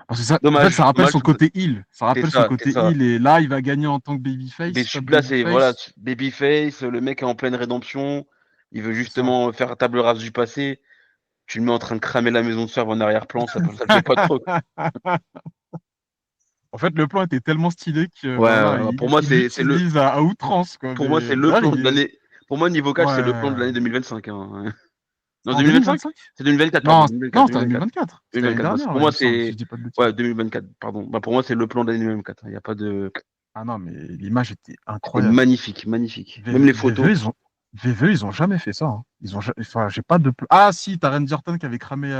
Parce que ça, en fait, ça Dommage, rappelle dommage. son côté heel. Ça C'est rappelle son ça, c'est côté ça. heel. Et là, il va gagner en tant que babyface, top Là, c'est voilà, babyface. Babyface, le mec est en pleine rédemption. Il veut C'est ça. justement faire table rase du passé. Tu le mets en train de cramer la maison de serve en arrière-plan, ça le fait pas trop. En fait, le plan était tellement stylé que Ouais, voilà, pour moi, il l'utilise à outrance, quoi. pour moi, c'est Mais le là, plan de l'année. Pour moi, niveau cash, c'est le plan de ouais. l'année 2025. Hein. Non, En 2025? 2025? C'est 2024, pardon. Non, 2024, non, c'était en 2024. 2024. C'était l'année 2024. Bah, dernière, pour il moi, me semble, si c'est je dis pas de bêtises. ouais, 2024, pardon. Bah, pour moi, c'est le plan de l'année 2024. Il y a pas de. Ah non, mais l'image était C'était incroyable. magnifique, magnifique. Même les photos. VVE, ils ont jamais fait ça, hein. Enfin, j'ai pas de. Ah si, t'as Randy Orton qui avait cramé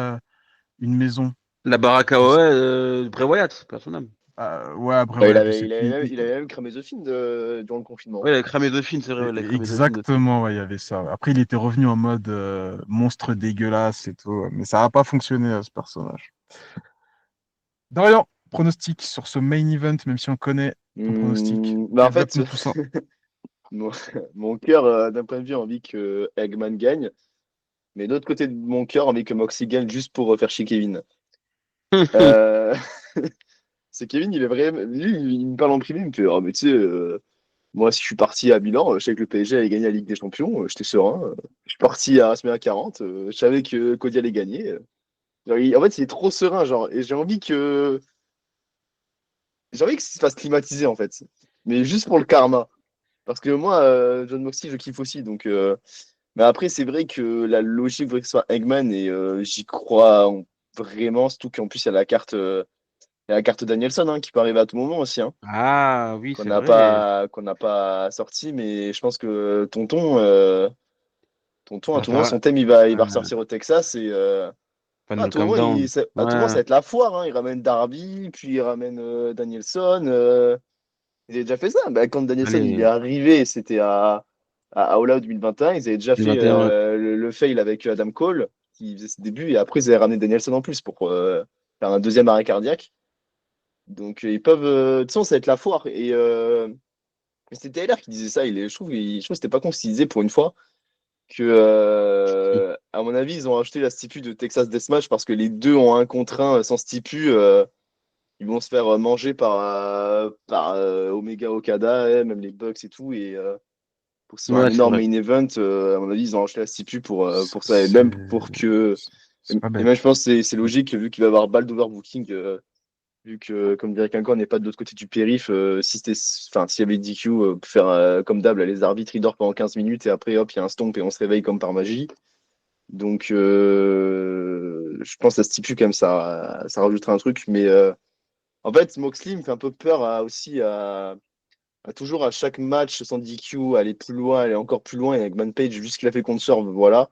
une maison. La Baraka, Je sais. ouais, Bray Wyatt, pas son âme. Ouais, après, Bah, il ouais, je avait, sais il plus. avait même, il avait même cramé The Fiend durant le confinement. Ouais, il a cramé Dauphine, c'est vrai, ouais, il a cramé Dauphine aussi. Exactement, ouais, il y avait ça. Après, il était revenu en mode monstre dégueulasse et tout. Mais ça n'a pas fonctionné, ce personnage. Dorian, pronostic sur ce main event, même si on connaît ton pronostic. Bah en fait, Développe-nous tout ça. mon, mon cœur, d'un point de vue, a envie que Eggman gagne. Mais d'autre côté de mon cœur, a envie que Moxley gagne juste pour faire chier Kevin. Euh, C'est Kevin, il est vrai. Lui, il me parle en privé, il me fait oh, mais tu sais, moi, si je suis parti à Milan, je savais que le PSG allait gagner la Ligue des Champions, j'étais serein. Je suis parti à WrestleMania 40, je savais que Cody allait gagner. Genre, en fait, il est trop serein, genre, et j'ai envie que ça se fasse climatiser, en fait. Mais juste pour le karma. Parce que moi, John Moxley, je kiffe aussi. Donc, mais après, c'est vrai que la logique voudrait que ce soit Eggman et j'y crois vraiment. Surtout qu'en plus, il y a la carte Danielson hein, qui peut arriver à tout moment aussi. Hein, Ah oui, c'est vrai. qu'on n'a pas sorti. Mais je pense que Tonton, Ça à va tout moment, faire son thème, il va un ressortir au Texas. Et à Final tout moment, Countdown. à tout moment, ça Ouais, va être la foire. Hein. Il ramène Darby, puis il ramène Danielson. Ils avaient déjà fait ça. Bah, quand Danielson il est allez, arrivé, c'était à All Out 2021. Ils avaient déjà fait 2021, ouais. le fail avec Adam Cole, qui faisait ses débuts, et après, ils avaient ramené Danielson en plus pour faire un deuxième arrêt cardiaque. Donc, ils peuvent. De toute façon, ça va être la foire. Et c'était Taylor qui disait ça. Je trouve que c'était pas con ce qu'il disait pour une fois. Que, à mon avis, ils ont acheté la stipu de Texas Deathmatch parce que les deux ont un contre un sans stipu. Ils vont se faire manger par Omega Okada, même les Bucks et tout. Et pour que ce soit un Ouais, c'est énorme vrai. main event, à mon avis, ils ont acheté la stipu pour ça. Et C'est même pour que. c'est pas Et même, bête. je pense que c'est logique, vu qu'il va y avoir balle d'overbooking, vu que, comme dirait quelqu'un, on n'est pas de l'autre côté du périph. Enfin, s'il y avait DQ, faire comme d'hab, là, les arbitres, ils dorment pendant 15 minutes et après, hop, il y a un stomp et on se réveille comme par magie. Donc, je pense que ça stipule quand même, ça rajouterait un truc. Mais en fait, Moxley me fait un peu peur aussi à toujours à chaque match sans DQ, aller plus loin, aller encore plus loin. Et avec Page, juste ce qu'il a fait contre Serve, voilà.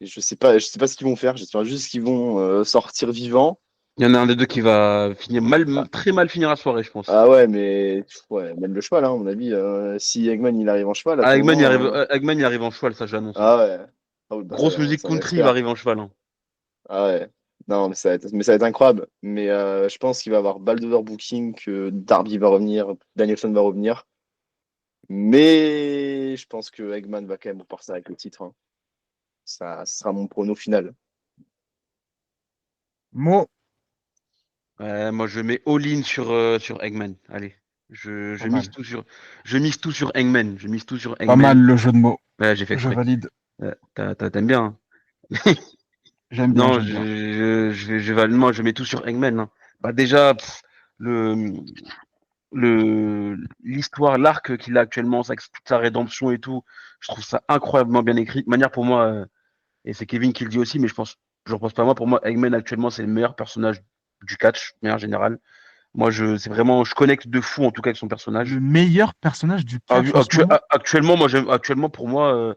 Et je sais pas ce qu'ils vont faire. J'espère juste qu'ils vont sortir vivants. Il y en a un des deux qui va finir Ah, très mal finir la soirée, je pense. ah ouais, mais ouais, même le cheval, hein, à mon avis. Si Eggman il arrive en cheval, à Ah, tout moment. Eggman, il arrive en cheval, ça j'annonce. Hein. Ah ouais. Ah oui, bah Grosse musique ça country, il va j'espère. arriver en cheval. Hein. Ah ouais. Non, mais ça va être incroyable. Mais je pense qu'il va y avoir balle d'overbooking, que Darby va revenir, Danielson va revenir. Mais je pense que Eggman va quand même repartir avec le titre, hein. Ça sera mon prono final. Mo, Ouais, moi, je mets all-in sur Eggman. Allez, je, pas je mise mal. tout sur, je mise tout sur Eggman. Je mise tout sur Pas Eggman. mal le jeu de mots. Ouais, j'ai fait Je exprès. valide. Ouais, t'aimes bien, hein. J'aime bien, Non, j'aime bien. moi, je mets tout sur Eggman, hein. Bah, déjà, le, l'histoire, l'arc qu'il a actuellement, toute sa rédemption et tout, je trouve ça incroyablement bien écrit. De manière pour moi, et c'est Kevin qui le dit aussi, mais je pense pas moi. Pour moi, Eggman actuellement, c'est le meilleur personnage du catch, de manière générale. Moi, c'est vraiment, je connecte de fou en tout cas avec son personnage. Le meilleur personnage du catch en ce moment? Actuellement, actuellement pour moi,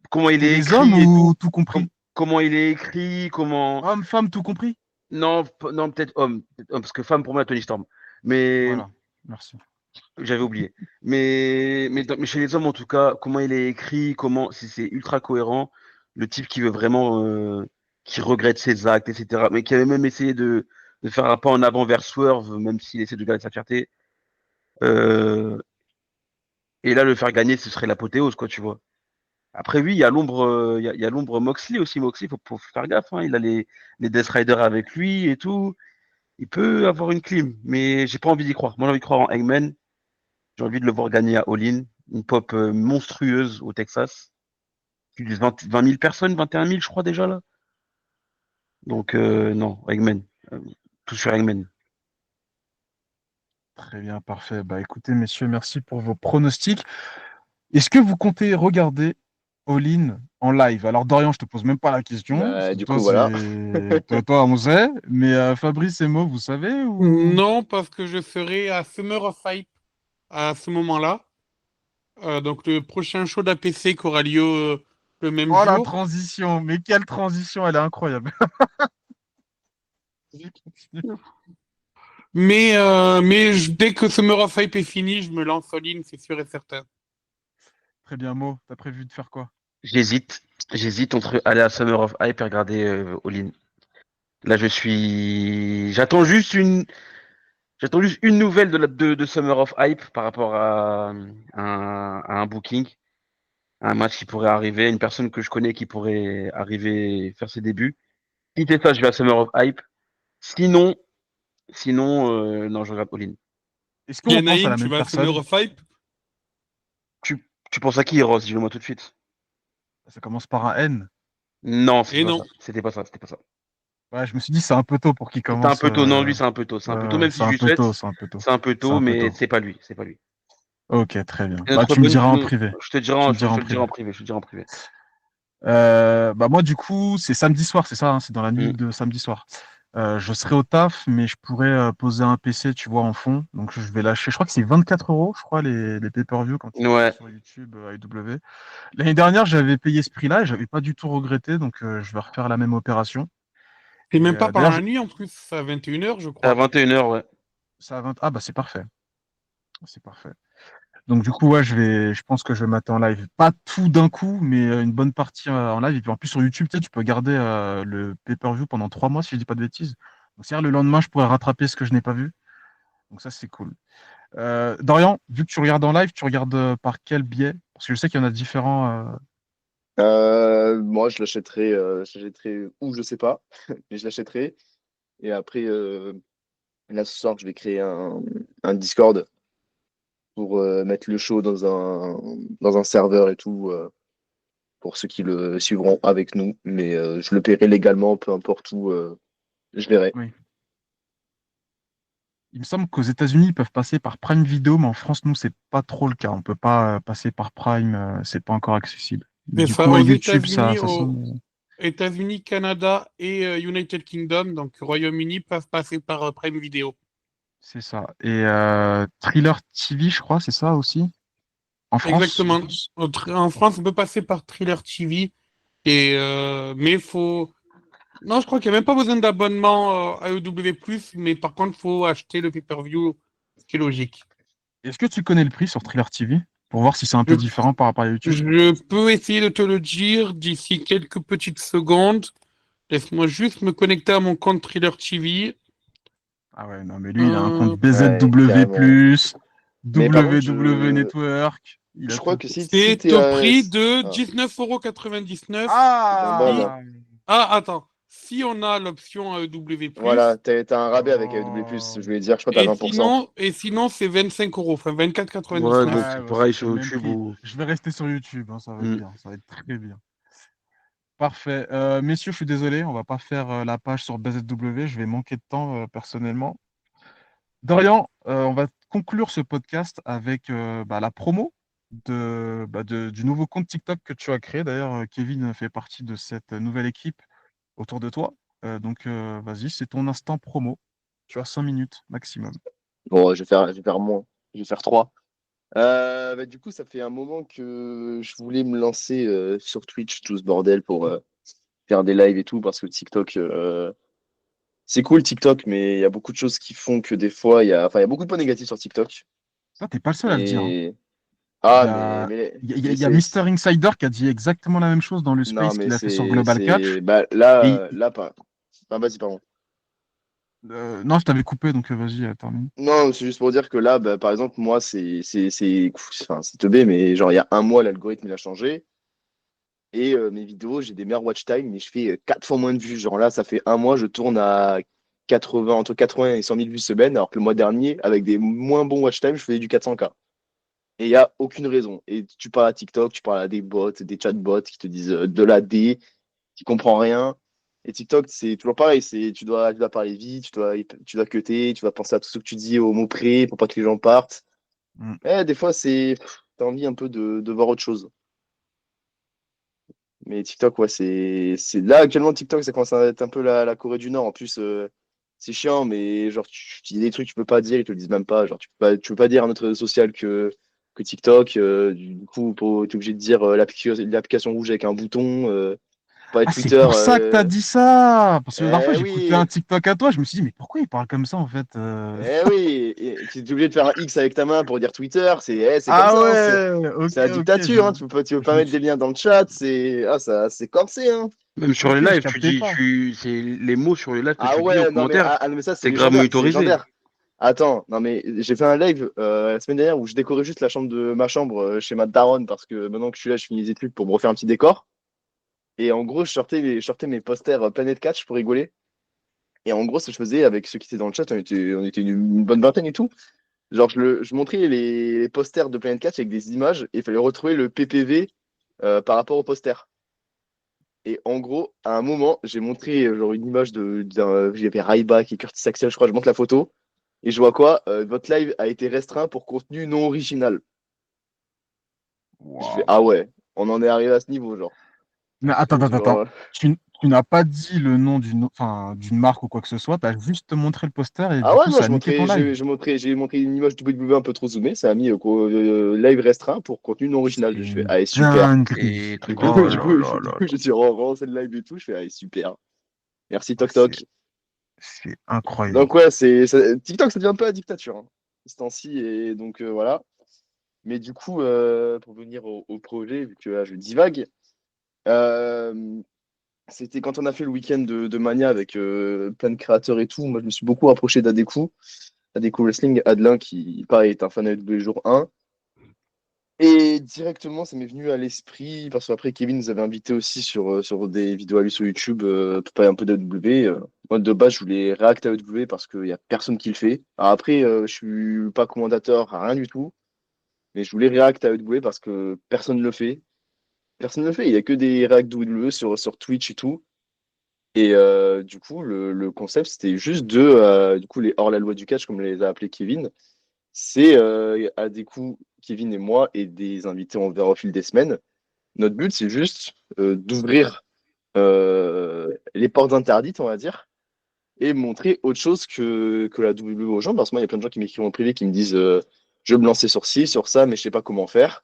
comment il C'est est les hommes écrit et tout, ou tout compris? comment il est écrit, comment, Hommes, femmes, tout compris? non, non, peut-être homme, parce que femme pour moi, Tony Storm. Mais Voilà, merci. j'avais oublié. Mais chez les hommes, en tout cas, comment il est écrit, comment, si c'est ultra cohérent, le type qui veut vraiment, qui regrette ses actes, etc. Mais qui avait même essayé de faire un pas en avant vers Swerve, même s'il essaie de garder sa fierté. Euh, et là, le faire gagner, ce serait l'apothéose, quoi, tu vois. Après, oui, il y a l'ombre, il y a l'ombre Moxley aussi. Moxley, faut faire gaffe, hein. Il a les Death Riders avec lui et tout. Il peut avoir une clim, mais j'ai pas envie d'y croire. Moi, j'ai envie de croire en Eggman. J'ai envie de le voir gagner à All-In. Une pop monstrueuse au Texas. Plus de 20 000 personnes, 21 000, je crois déjà là. Donc, non, Eggman. Euh, tout sur Eggman. Très bien, parfait. Bah écoutez, messieurs, merci pour vos pronostics. Est-ce que vous comptez regarder All-In en live? Alors, Dorian, je te pose même pas la question, parce Bah, que du toi, coup, voilà. toi, on sait. Mais Fabrice et moi, vous savez ou... Non, parce que je serai à Summer of Hype à ce moment-là. Donc le prochain show d'APC qui aura lieu le même Oh, la jour. transition! Mais quelle transition! Elle est incroyable. Vas-y, continue. Dès que Summer of Hype est fini, je me lance en ligne, c'est sûr et certain. Très bien, Mo. T'as prévu de faire quoi? J'hésite. J'hésite entre aller à Summer of Hype et regarder All-In. Là, j'attends juste une nouvelle de Summer of Hype par rapport à un booking, à un match qui pourrait arriver, une personne que je connais qui pourrait arriver faire ses débuts. Si c'est ça, je vais à Summer of Hype. Sinon, non, je regarde All-In. Est-ce qu'on pense à Yanaïm, la tu même vas à Summer personne? of Hype? Tu penses à qui, Ross? Dis-le-moi tout de suite. Ça commence par un N. Non, c'était Et pas ça. non. C'était pas ça. C'était pas ça. Ouais, je me suis dit, c'est un peu tôt pour qu'il C'est un commence. peu tôt. Non, lui, c'est un peu tôt. C'est un peu tôt, même si C'est je un lui peu tôt, souhaite. c'est un peu tôt. C'est un peu C'est tôt, un peu mais tôt. c'est pas lui. C'est pas lui. Ok, très bien. Et Bah, notre tu me bonne, diras en privé. je te dirai, Tu me je diras en te dirai privé. en privé. Je te dirai en privé. Bah moi, du coup, c'est samedi soir, c'est ça, hein, c'est dans la nuit Hmm. de samedi soir. Je serai au taf, mais je pourrais poser un PC, tu vois, en fond. Donc, je vais lâcher, je crois que c'est 24 euros, je crois, les pay-per-view quand ils passent Ouais. sur YouTube, AEW. L'année dernière, j'avais payé ce prix-là et j'avais pas du tout regretté, donc je vais refaire la même opération. C'est Et même pas pendant d'ailleurs, la nuit en plus, c'est à 21h, je À crois. 21h, ouais. ça a 20... Ah bah c'est parfait, c'est parfait. Donc du coup, ouais, je pense que je vais mater en live. Pas tout d'un coup, mais une bonne partie en live. Et puis en plus sur YouTube, tu sais, tu peux garder le pay-per-view pendant 3 mois, si je dis pas de bêtises. Donc c'est-à-dire le lendemain, je pourrais rattraper ce que je n'ai pas vu. Donc ça, c'est cool. Dorian, vu que tu regardes en live, tu regardes par quel biais? Parce que je sais qu'il y en a différents. Moi, je l'achèterai où, je sais pas, mais je l'achèterai. Et après, là, ce soir, je vais créer un Discord pour mettre le show dans un serveur et tout, pour ceux qui le suivront avec nous. Mais je le paierai légalement, peu importe où je verrai. Oui. Il me semble qu'aux États-Unis, ils peuvent passer par Prime Video, mais en France, nous, c'est pas trop le cas. On peut pas passer par Prime, c'est pas encore accessible. Mais C'est du ça, coup, à aux YouTube, États-Unis, ça États-Unis, Canada et United Kingdom, donc Royaume-Uni, peuvent passer par Prime Video. c'est ça. Et Thriller TV, je crois, c'est ça aussi. En France, Exactement. En France, on peut passer par Thriller TV, mais faut. Non, je crois qu'il n'y a même pas besoin d'abonnement à EW+, mais par contre, il faut acheter le pay-per-view, ce qui est logique. est-ce que tu connais le prix sur Thriller TV pour voir si c'est un Je, peu différent par rapport à YouTube? je peux essayer de te le dire d'ici quelques petites secondes. Laisse-moi juste me connecter à mon compte Thriller TV. Ah ouais, non, mais lui, il a un compte Ouais, BZW+, carrément. Mais par contre, WW Network, il a je crois tout. que si C'est t'es au à... prix de Ah, 19,99 €. c'est bien bon, Si... hein. Ah! Ah, attends. Si on a l'option AEW+, Voilà, t'as un rabais avec AW+, je Oh. voulais dire, je crois que t'as 20%. et sinon c'est 25 €, enfin Ouais, 24,99 donc €. Ouais, c'est ouais, ça pareil fait sur le même YouTube prix. ou. Je vais rester sur YouTube, hein, ça va être Hmm. bien, ça va être très bien. Parfait. Messieurs, je suis désolé, on va pas faire la page sur BZW, je vais manquer de temps personnellement. Dorian, on va conclure ce podcast avec la promo du nouveau compte TikTok que tu as créé. D'ailleurs, Kevin fait partie de cette nouvelle équipe autour de toi. Donc, vas-y, c'est ton instant promo. Tu as 5 minutes maximum. Bon, je vais faire moins, je vais faire 3. Du coup, ça fait un moment que je voulais me lancer sur Twitch, tout ce bordel, pour faire des lives et tout, parce que TikTok, c'est cool TikTok, mais il y a beaucoup de choses qui font que des fois, il y a beaucoup de points négatifs sur TikTok. Ça, t'es pas le seul à le dire, hein. Et Il y ah, a, mais il y a Mister Insider qui a dit exactement la même chose dans le non, space mais qu'il a fait sur Global Catch. bah Et, là pas. Ah, vas-y, pardon. non, je t'avais coupé, donc vas-y, termine. Non, c'est juste pour dire que là, bah, par exemple, moi, enfin, c'est teubé, mais genre, il y a un mois, l'algorithme, il a changé. Et mes vidéos, j'ai des meilleurs watch time, mais je fais 4 fois moins de vues. Genre là, ça fait un mois, je tourne à 80, entre 80 et 100 000 vues semaine, alors que le mois dernier, avec des moins bons watch time, je faisais du 400K. Et il n'y a aucune raison. Et tu parles à TikTok, tu parles à des bots, des chatbots qui te disent de la D, qui comprend rien. Et TikTok, c'est toujours pareil. Tu dois parler vite, tu dois cutter, tu dois penser à tout ce que tu dis au mot près pour pas que les gens partent. Mm. Mais des fois, t'as envie un peu de voir autre chose. Mais TikTok, ouais, là, actuellement, TikTok, ça commence à être un peu la Corée du Nord. En plus, c'est chiant, mais genre, tu dis des trucs que tu peux pas dire, ils te le disent même pas. Genre, tu peux pas dire à notre réseau social que TikTok. Du coup, t'es obligé de dire l'application rouge avec un bouton. Pas Ah, c'est Twitter. pour ça que t'as dit ça! Parce que la dernière fois, Eh j'écoutais un oui, TikTok à toi, je me suis dit, mais pourquoi il parle comme ça, en fait? eh oui. Et tu es obligé de faire un X avec ta main pour dire Twitter. C'est comme Ah ça, hein, ouais! c'est Ok, la ok, dictature. Hein, tu peux je pas me mettre des suis... liens dans le chat. C'est corsé. Hein. Même sur Ok, les je lives, captais pas. c'est les mots sur les lives que Ah tu dis en ouais, non mais, commentaire, non, mais ça c'est c'est gravement légendaire, c'est autorisé. légendaire. Attends, non mais j'ai fait un live la semaine dernière où je décorais juste la chambre de ma chambre chez ma daronne parce que maintenant que je suis là, je finis les études pour me refaire un petit décor. Et en gros, je sortais mes posters Planet Catch pour rigoler. Et en gros, ce que je faisais avec ceux qui étaient dans le chat, on était une bonne vingtaine et tout. Genre, je montrais les posters de Planet Catch avec des images et il fallait retrouver le PPV par rapport aux posters. Et en gros, à un moment, j'ai montré genre une image j'avais Ryback et Curtis Axel, je crois, je montre la photo. Et je vois quoi? Votre live a été restreint pour contenu non original. Je fais, Waouh. ah ouais, on en est arrivé à ce niveau, genre. Mais attends, attends, attends. Genre, Tu n'as pas dit le nom d'une marque ou quoi que ce soit, tu as juste montré le poster et ah du ouais, coup, non, ça a niqué ton live. j'ai montré une image du WWE un peu trop zoomée, ça a mis live restreint pour contenu non original. C'est Je fais, une allez, super. dinguerie. Et truc de Oh dingue. là là Du là coup, là. je suis relancé le live et tout, je fais, allez, super. Merci, Ah, Toc Toc. c'est incroyable. Donc ouais, TikTok, ça devient un peu la dictature, hein, ce temps-ci, et donc voilà. Mais du coup, pour venir au projet, vu que là, je divague, euh, c'était quand on a fait le week-end de Mania avec plein de créateurs et tout. Moi, je me suis beaucoup rapproché d'Adeku, Adeku Wrestling, Adelin, qui, pareil, est un fan de tous les jours 1. Et directement, ça m'est venu à l'esprit, parce qu'après, Kevin nous avait invité aussi sur des vidéos à lui sur YouTube pour parler un peu d'AEW. Moi, de base, je voulais React à AEW parce qu'il n'y a personne qui le fait. Alors après, je suis pas commentateur, rien du tout. Mais je voulais React à AEW parce que personne ne le fait. Personne ne le fait. Il n'y a que des React WWE sur Twitch et tout. Et du coup, le concept, c'était juste du coup, les hors-la-loi du catch, comme les a appelés Kevin. C'est à des coups, Kevin et moi, et des invités, on verra au fil des semaines. Notre but, c'est juste d'ouvrir les portes interdites, on va dire, et montrer autre chose que la WWE aux gens. Parce que moi, il y a plein de gens qui m'écrivent en privé qui me disent je veux me lancer sur ci, sur ça, mais je sais pas comment faire.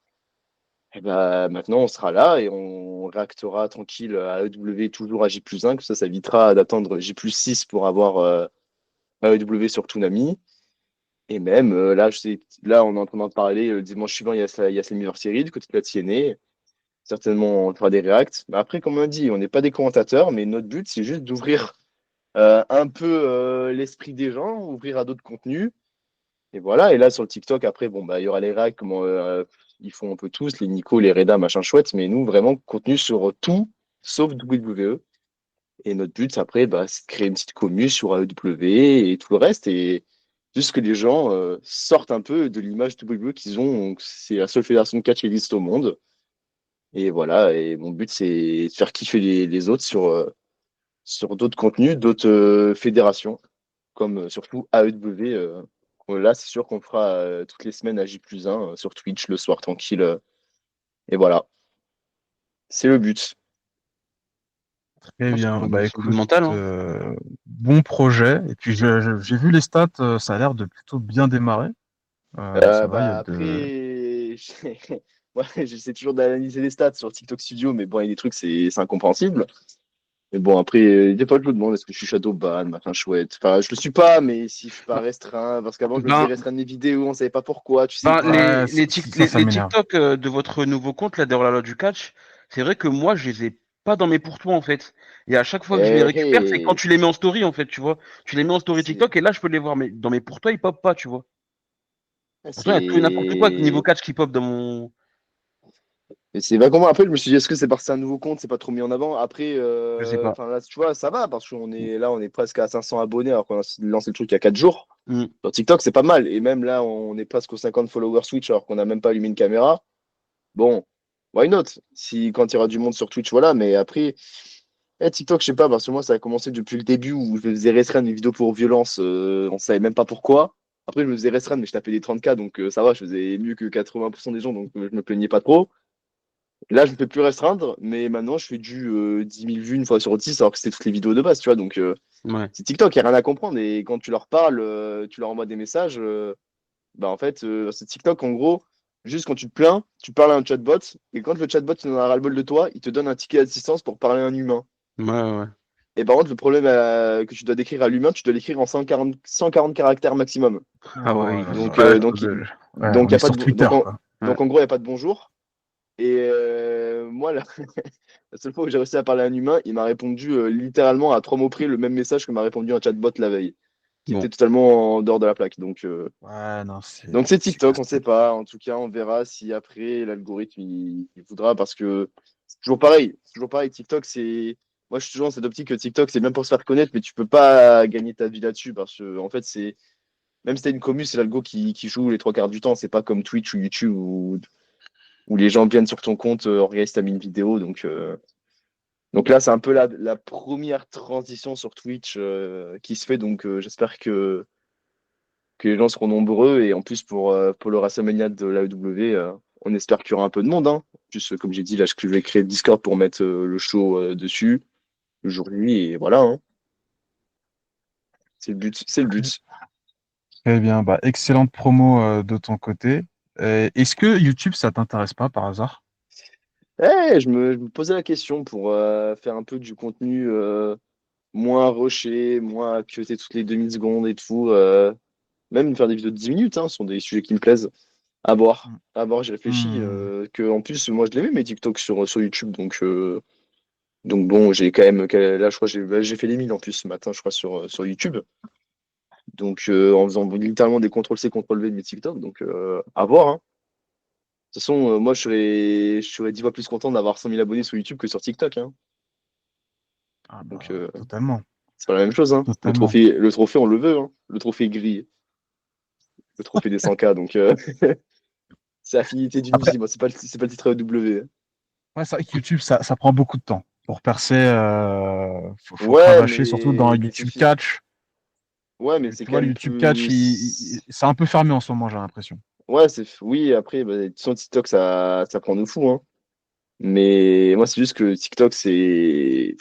Et ben, maintenant, on sera là et on réactera tranquille à AEW toujours à J+1, comme ça évitera d'attendre J+6 pour avoir AEW sur Toonami. Et même, là, là, on est en train d'en parler, le dimanche suivant, il y a Slammiversary du côté de la TNA. Certainement, on fera des reacts. Mais après, comme on dit, on n'est pas des commentateurs, mais notre but, c'est juste d'ouvrir un peu l'esprit des gens, ouvrir à d'autres contenus. Et voilà. Et là, sur le TikTok, après, bon, bah, il y aura les reacts, comment ils font un peu tous, les Nico, les Reda, machin chouette. Mais nous, vraiment, contenu sur tout, sauf WWE. Et notre but, après, bah, c'est de créer une petite commu sur AEW et tout le reste. Et juste que les gens sortent un peu de l'image WWE qu'ils ont. Donc, c'est la seule fédération de catch qui existe au monde. Et voilà. Et mon but, c'est de faire kiffer les autres sur d'autres contenus, d'autres fédérations, comme surtout AEW. Là, c'est sûr qu'on fera toutes les semaines à J+1 sur Twitch le soir tranquille. Et voilà. C'est le but. Très C'est bien. Bah c'est écoute, monumental, hein. bon projet. Et puis j'ai vu les stats, ça a l'air de plutôt bien démarrer. Ça va, il y a Bah de. après, ouais, j'essaie toujours d'analyser les stats sur TikTok Studio, mais bon, il y a des trucs, c'est incompréhensible. Mais bon, après, des fois, je me demande est-ce que je suis Shadowban, machin chouette. Enfin, je le suis pas, mais si je suis pas restreint, parce qu'avant, je me faisais Ben, restreindre mes vidéos, on savait pas pourquoi, tu sais. ben Enfin, Ouais, ça les m'énerve. TikTok de votre nouveau compte, là, derrière la loi du catch, c'est vrai que moi, je les ai pas dans mes pour-toi, en fait. Et à chaque fois que je les récupère, c'est quand Et tu les mets en story, en fait, tu vois. Tu les mets en story c'est, TikTok et là, je peux les voir. Mais dans mes pour-toi, ils pop pas, tu vois. Pourtant, il y a tout et n'importe quoi niveau c'est, catch qui pop dans mon. c'est vaguement. Après, je me suis dit, est-ce que c'est parce que c'est un nouveau compte, c'est pas trop mis en avant. Après, Je sais pas. enfin là, tu vois, ça va, parce qu'on est là, on est presque à 500 abonnés, alors qu'on a lancé le truc il y a 4 jours. Hmm. Sur TikTok, c'est pas mal. Et même là, on est presque aux 50 followers Switch, alors qu'on n'a même pas allumé une caméra. Bon, why not? Si quand il y aura du monde sur Twitch, voilà. Mais après, TikTok, je sais pas, parce que moi, ça a commencé depuis le début où je me faisais restreindre mes vidéos pour violence. On savait même pas pourquoi. Après, je me faisais restreindre, mais je tapais des 30K, donc ça va, je faisais mieux que 80% des gens, donc je me plaignais pas trop. Là, je me fais plus restreindre, mais maintenant, je fais du 10 000 vues une fois sur 10, alors que c'était toutes les vidéos de base, tu vois. Donc, Ouais. c'est TikTok, il n'y a rien à comprendre. Et quand tu leur parles, tu leur envoies des messages. Bah en fait, c'est TikTok, en gros, juste quand tu te plains, tu parles à un chatbot, et quand le chatbot il en a ras-le-bol de toi, il te donne un ticket d'assistance pour parler à un humain. Ouais, ouais. Et par contre, le problème que tu dois décrire à l'humain, tu dois l'écrire en 140 caractères maximum. Ah Oh ouais, là Donc, là. euh, Ouais, donc, ouais, donc, on y est a pas sur de, Twitter, quoi. ouais. donc en gros, il n'y a pas de bonjour. Et moi, là, la seule fois où j'ai réussi à parler à un humain, il m'a répondu littéralement à 3 mots près le même message que m'a répondu un chatbot la veille, qui était Bon. totalement en dehors de la plaque. Ouais, non, Donc c'est c'est TikTok, on ne sait casse-tête. pas. En tout cas, on verra si après l'algorithme il voudra parce que c'est toujours pareil. C'est toujours pareil. TikTok, c'est. Moi, je suis toujours dans cette optique que TikTok, c'est même pour se faire connaître, mais tu peux pas gagner ta vie là-dessus parce que, en fait, c'est. Même si t'as une commu, c'est l'algo qui joue les 3 quarts du temps. C'est pas comme Twitch ou YouTube où les gens viennent sur ton compte, regarder si t'as mis une vidéo. Donc là, c'est un peu la première transition sur Twitch qui se fait. Donc j'espère que les gens seront nombreux. Et en plus, pour le WrestleMania de l'AEW, on espère qu'il y aura un peu de monde. Hein. Plus, comme j'ai dit, là, je vais créer Discord pour mettre le show dessus le jour J. Et voilà, hein. C'est le but. C'est le but. Très bien, bah, excellente promo de ton côté. Est-ce que YouTube, ça t'intéresse pas par hasard? Je me posais la question pour faire un peu du contenu moins rushé, moins cuté toutes les 2 000 secondes et tout. Même faire des vidéos de 10 minutes, hein, ce sont des sujets qui me plaisent. À voir. À voir, j'y réfléchis. Hmm. Que, en plus, moi, je les mets mes TikTok sur YouTube. Donc bon, j'ai quand même. Là, je crois que j'ai fait les 1000 en plus ce matin, je crois, sur YouTube. Donc en faisant littéralement des CTRL-C, CTRL-V de mes TikTok. Donc à voir, hein. De toute façon, moi, je serais 10 fois plus content d'avoir 100 000 abonnés sur YouTube que sur TikTok, hein. Ah Donc bah, totalement, c'est pas la même chose, hein. Le totalement. trophée, le trophée, on le veut, hein. Le trophée gris, le trophée des 100K. Donc c'est Affinité Après, d'Uzi. Moi, c'est pas le titre AEW. ouais, c'est vrai que YouTube, ça prend beaucoup de temps. Pour percer, faut Ouais, cravacher, surtout dans mais YouTube Catch. ouais, mais Et c'est tu quand vois, le même YouTube Catch, plus. c'est un peu fermé en ce moment, j'ai l'impression. Ouais, oui, après, bah, sur TikTok, ça prend de fou, hein. Mais moi, c'est juste que TikTok, il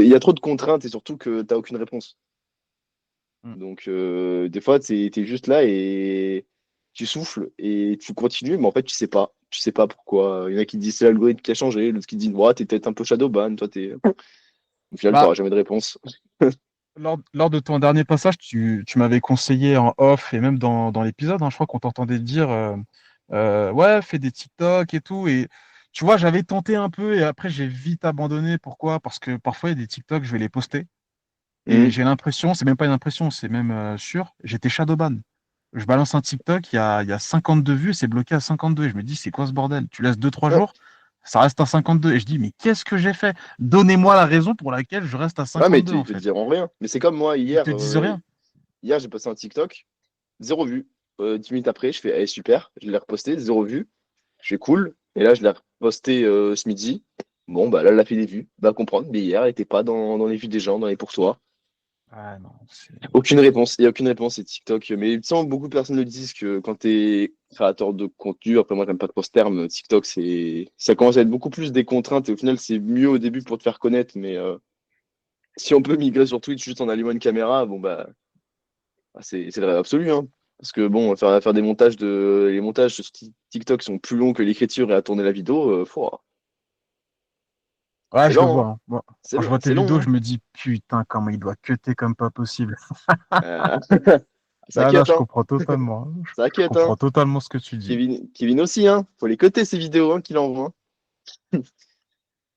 y a trop de contraintes et surtout que t'as aucune réponse. Hmm. Donc, des fois, t'es juste là et tu souffles et tu continues, mais en fait, tu sais pas. Tu sais pas pourquoi. Il y en a qui disent c'est l'algorithme qui a changé, l'autre qui dit ouais, t'es peut-être un peu shadowban, toi, t'es. Au final, Bah, t'auras jamais de réponse. lors de ton dernier passage, tu m'avais conseillé en off et même dans l'épisode, hein, je crois qu'on t'entendait dire ouais, fais des TikTok et tout. Et Tu vois, j'avais tenté un peu et après, j'ai vite abandonné. Pourquoi? Parce que parfois, il y a des TikTok, je vais les poster et Mhm. j'ai l'impression, c'est même pas une impression, c'est même sûr, j'étais shadowban. Je balance un TikTok, il y a 52 vues, c'est bloqué à 52. Et je me dis, c'est quoi ce bordel? Tu laisses 2-3 Ouais, jours, ça reste à 52. Et je dis, mais qu'est-ce que j'ai fait? Donnez-moi la raison pour laquelle je reste à ouais, mais 52, ils en te fait. diront rien. Mais c'est comme moi Ils hier. te disent rien. Hier, j'ai posté un TikTok, zéro vue. 10 minutes après, je fais, eh, super, je l'ai reposté, zéro vue. Je fais cool. Et là, je l'ai reposté ce midi. Bon, bah là, elle a fait des vues. Va comprendre. Mais hier, elle était pas dans les vues des gens, dans les pour toi. Ah non, c'est. Aucune réponse. Il n'y a aucune réponse, c'est TikTok. Mais il me semble beaucoup de personnes le disent que quand tu es créateur de contenu, après moi, j'aime pas trop ce terme, TikTok, ça commence à être beaucoup plus des contraintes. Et au final, c'est mieux au début pour te faire connaître. Mais si on peut migrer sur Twitch juste en allumant une caméra, bon, bah, c'est le rêve absolu, hein. Parce que bon, faire les montages sur TikTok sont plus longs que l'écriture et à tourner la vidéo, Ouais, c'est je le lent, vois, hein. hein. Moi, C'est quand je long, vois tes c'est long, vidéos, hein. je me dis, putain, comment il doit cutter comme pas possible. Euh, ça Ah là, inquiète, je hein. comprends totalement, hein. Je, Ça je inquiète, comprends hein. totalement ce que tu dis. Kevin aussi, hein. Faut les coter ces vidéos, hein, qu'il envoie, hein.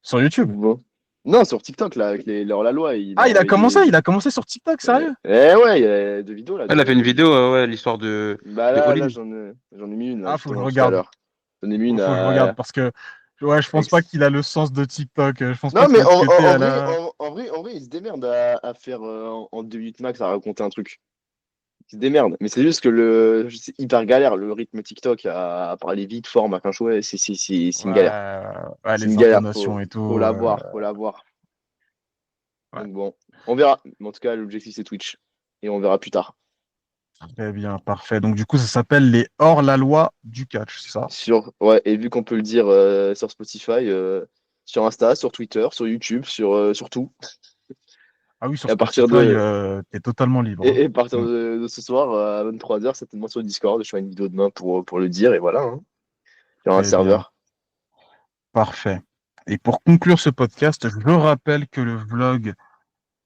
Sur YouTube. Bon. Non, sur TikTok, là, avec les hors-la-loi, il a Ah, envoyé il a commencé sur TikTok, sérieux? Ouais, il y a deux vidéos, là, Elle a fait une de. vidéo, ouais, l'histoire Bah de là, All-in. j'en ai mis une, là, Ah, faut que je justement, tout à regarde. l'heure. J'en ai mis une Faut que je regarde à. parce que, ouais, je pense pas Ex- qu'il a le sens de TikTok. Je pense pas Non, qu'il mais va te cutter en à vrai, la. il se démerde à faire en 2 minutes max à raconter un truc. Il se démerde. Mais c'est juste que c'est hyper galère. Le rythme TikTok à parler vite, fort, machin chouette, c'est une galère. Ouais, ouais, C'est une les galère. intonations et Faut tout. l'avoir, faut l'avoir. Ouais. Donc bon, on verra. Mais en tout cas, l'objectif, c'est Twitch. Et on verra plus tard. Très bien, parfait. Donc, du coup, ça s'appelle les hors-la-loi du catch, c'est ça? Ouais, et vu qu'on peut le dire sur Spotify, sur Insta, sur Twitter, sur YouTube, sur tout. Ah oui, sur Et à partir Spotify, de, t'es totalement libre, hein. et à partir Mm. de ce soir, à 23h, certainement sur le Discord, je ferai une vidéo demain pour le dire, et voilà, hein. Il y aura un Très bien, serveur. parfait. Et pour conclure ce podcast, je rappelle que le vlog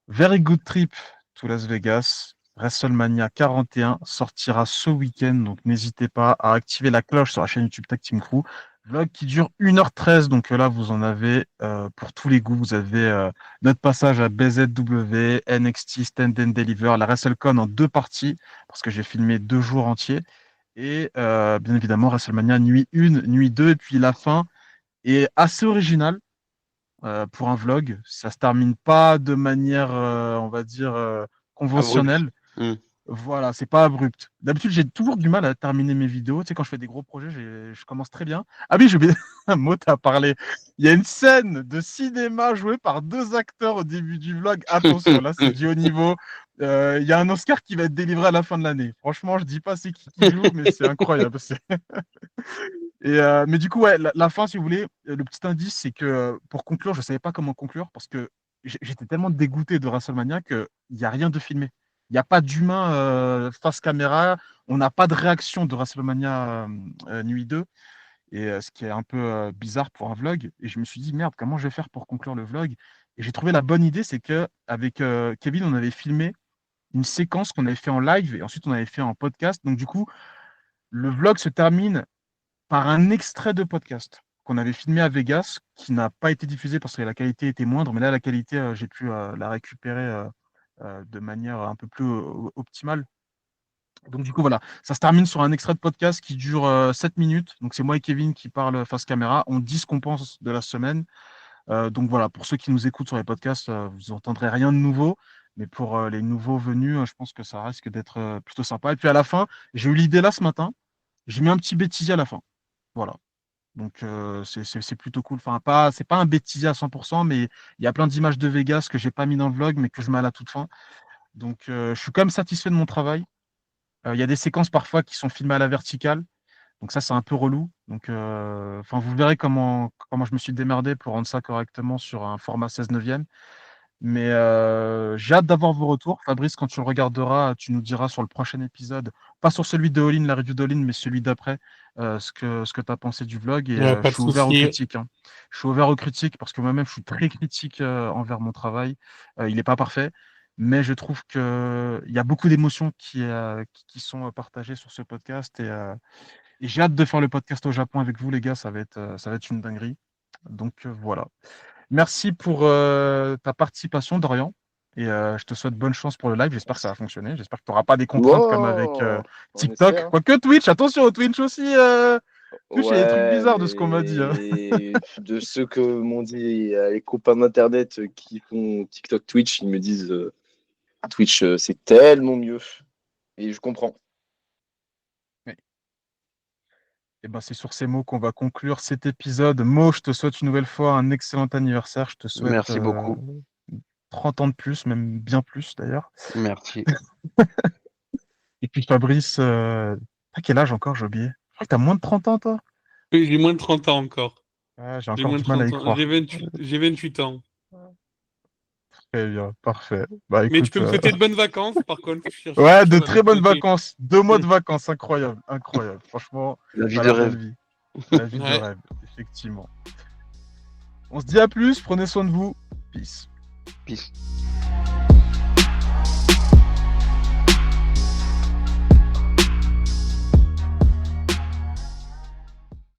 Very Good Trip to Las Vegas, WrestleMania 41, sortira ce week-end. Donc, n'hésitez pas à activer la cloche sur la chaîne YouTube Tag Team Crew. Vlog qui dure 1h13. Donc là, vous en avez pour tous les goûts. Vous avez notre passage à BZW, NXT, Stand and Deliver, la WrestleCon en 2 parties, parce que j'ai filmé 2 jours entiers. Et bien évidemment, WrestleMania nuit 1, nuit 2, et puis la fin est assez originale pour un vlog. Ça se termine pas de manière, on va dire, Abrupt. conventionnelle. Hmm. Voilà, c'est pas abrupt. D'habitude, j'ai toujours du mal à terminer mes vidéos. Tu sais, quand je fais des gros projets, je commence très bien. Ah oui, j'ai oublié un mot à parler. Il y a une scène de cinéma jouée par 2 acteurs au début du vlog. Attention, là, c'est du haut niveau. Il y a un Oscar qui va être délivré à la fin de l'année. Franchement, je dis pas c'est qui joue, mais c'est incroyable. Mais du coup, ouais, la fin, si vous voulez, le petit indice, c'est que pour conclure, je ne savais pas comment conclure parce que j'étais tellement dégoûté de WrestleMania qu'il n'y a rien de filmé. Il n'y a pas d'humain face caméra. On n'a pas de réaction de WrestleMania Nuit 2. Et ce qui est un peu bizarre pour un vlog. Et je me suis dit, merde, comment je vais faire pour conclure le vlog? Et j'ai trouvé la bonne idée, c'est que avec Kevin, on avait filmé une séquence qu'on avait fait en live et ensuite on avait fait en podcast. Donc du coup, le vlog se termine par un extrait de podcast qu'on avait filmé à Vegas, qui n'a pas été diffusé parce que la qualité était moindre, mais là, la qualité, j'ai pu la récupérer de manière un peu plus optimale. Donc, du coup, voilà, ça se termine sur un extrait de podcast qui dure 7 minutes. Donc, c'est moi et Kevin qui parlent face caméra. On dit ce qu'on pense de la semaine. Donc, voilà, pour ceux qui nous écoutent sur les podcasts, vous n'entendrez rien de nouveau. Mais pour les nouveaux venus, je pense que ça risque d'être plutôt sympa. Et puis, à la fin, j'ai eu l'idée là ce matin. J'ai mis un petit bêtisier à la fin. Voilà. Donc c'est plutôt cool. Enfin, c'est pas un bêtisier à 100%, mais il y a plein d'images de Vegas que j'ai pas mis dans le vlog, mais que je mets à la toute fin. Donc je suis quand même satisfait de mon travail. Il y a des séquences parfois qui sont filmées à la verticale. Donc ça, c'est un peu relou. Donc enfin, vous verrez comment je me suis démerdé pour rendre ça correctement sur un format 16:9. Mais j'ai hâte d'avoir vos retours. Fabrice, quand tu le regarderas, tu nous diras sur le prochain épisode, pas sur celui de All-in, la review d'All-in, mais celui d'après, ce que tu as pensé du vlog. Et Pas je de suis ouvert aux souci. critiques, hein. Je suis ouvert aux critiques parce que moi-même, je suis très critique envers mon travail. Il n'est pas parfait, mais je trouve qu'il y a beaucoup d'émotions qui sont partagées sur ce podcast. Et j'ai hâte de faire le podcast au Japon avec vous, les gars. Ça va être une dinguerie. Donc voilà. Merci pour ta participation, Dorian. Et je te souhaite bonne chance pour le live. J'espère que ça va fonctionner. J'espère que tu n'auras pas des contraintes comme avec Wow, on TikTok. espère. Quoique Twitch, attention au Twitch aussi. Twitch, il y a des trucs Ouais, bizarres de ce qu'on m'a dit, hein. mais de ceux que m'ont dit les copains d'internet qui font TikTok, Twitch, ils me disent Twitch, c'est tellement mieux. Et je comprends. Et ben, c'est sur ces mots qu'on va conclure cet épisode. Mo, je te souhaite une nouvelle fois un excellent anniversaire. Je te souhaite Merci beaucoup. 30 ans de plus, même bien plus d'ailleurs. Merci. Et puis Fabrice, t'as quel âge encore, j'ai oublié. Je crois que t'as moins de 30 ans, toi. Oui, j'ai moins de 30 ans encore. Ah, j'ai J'ai encore moins du de mal à y 30 ans. croire. J'ai 28 ans. Très bien, parfait. Bah Mais tu écoute, peux me souhaiter de bonnes vacances, par contre. Je cherche ouais, quelque de chose à me très bonnes souhaiter. vacances. 2 mois de vacances, incroyable, incroyable. Franchement, La vie t'as de la rêve. belle vie. La vie de Ouais. rêve, effectivement. On se dit à plus, prenez soin de vous. Peace. Peace.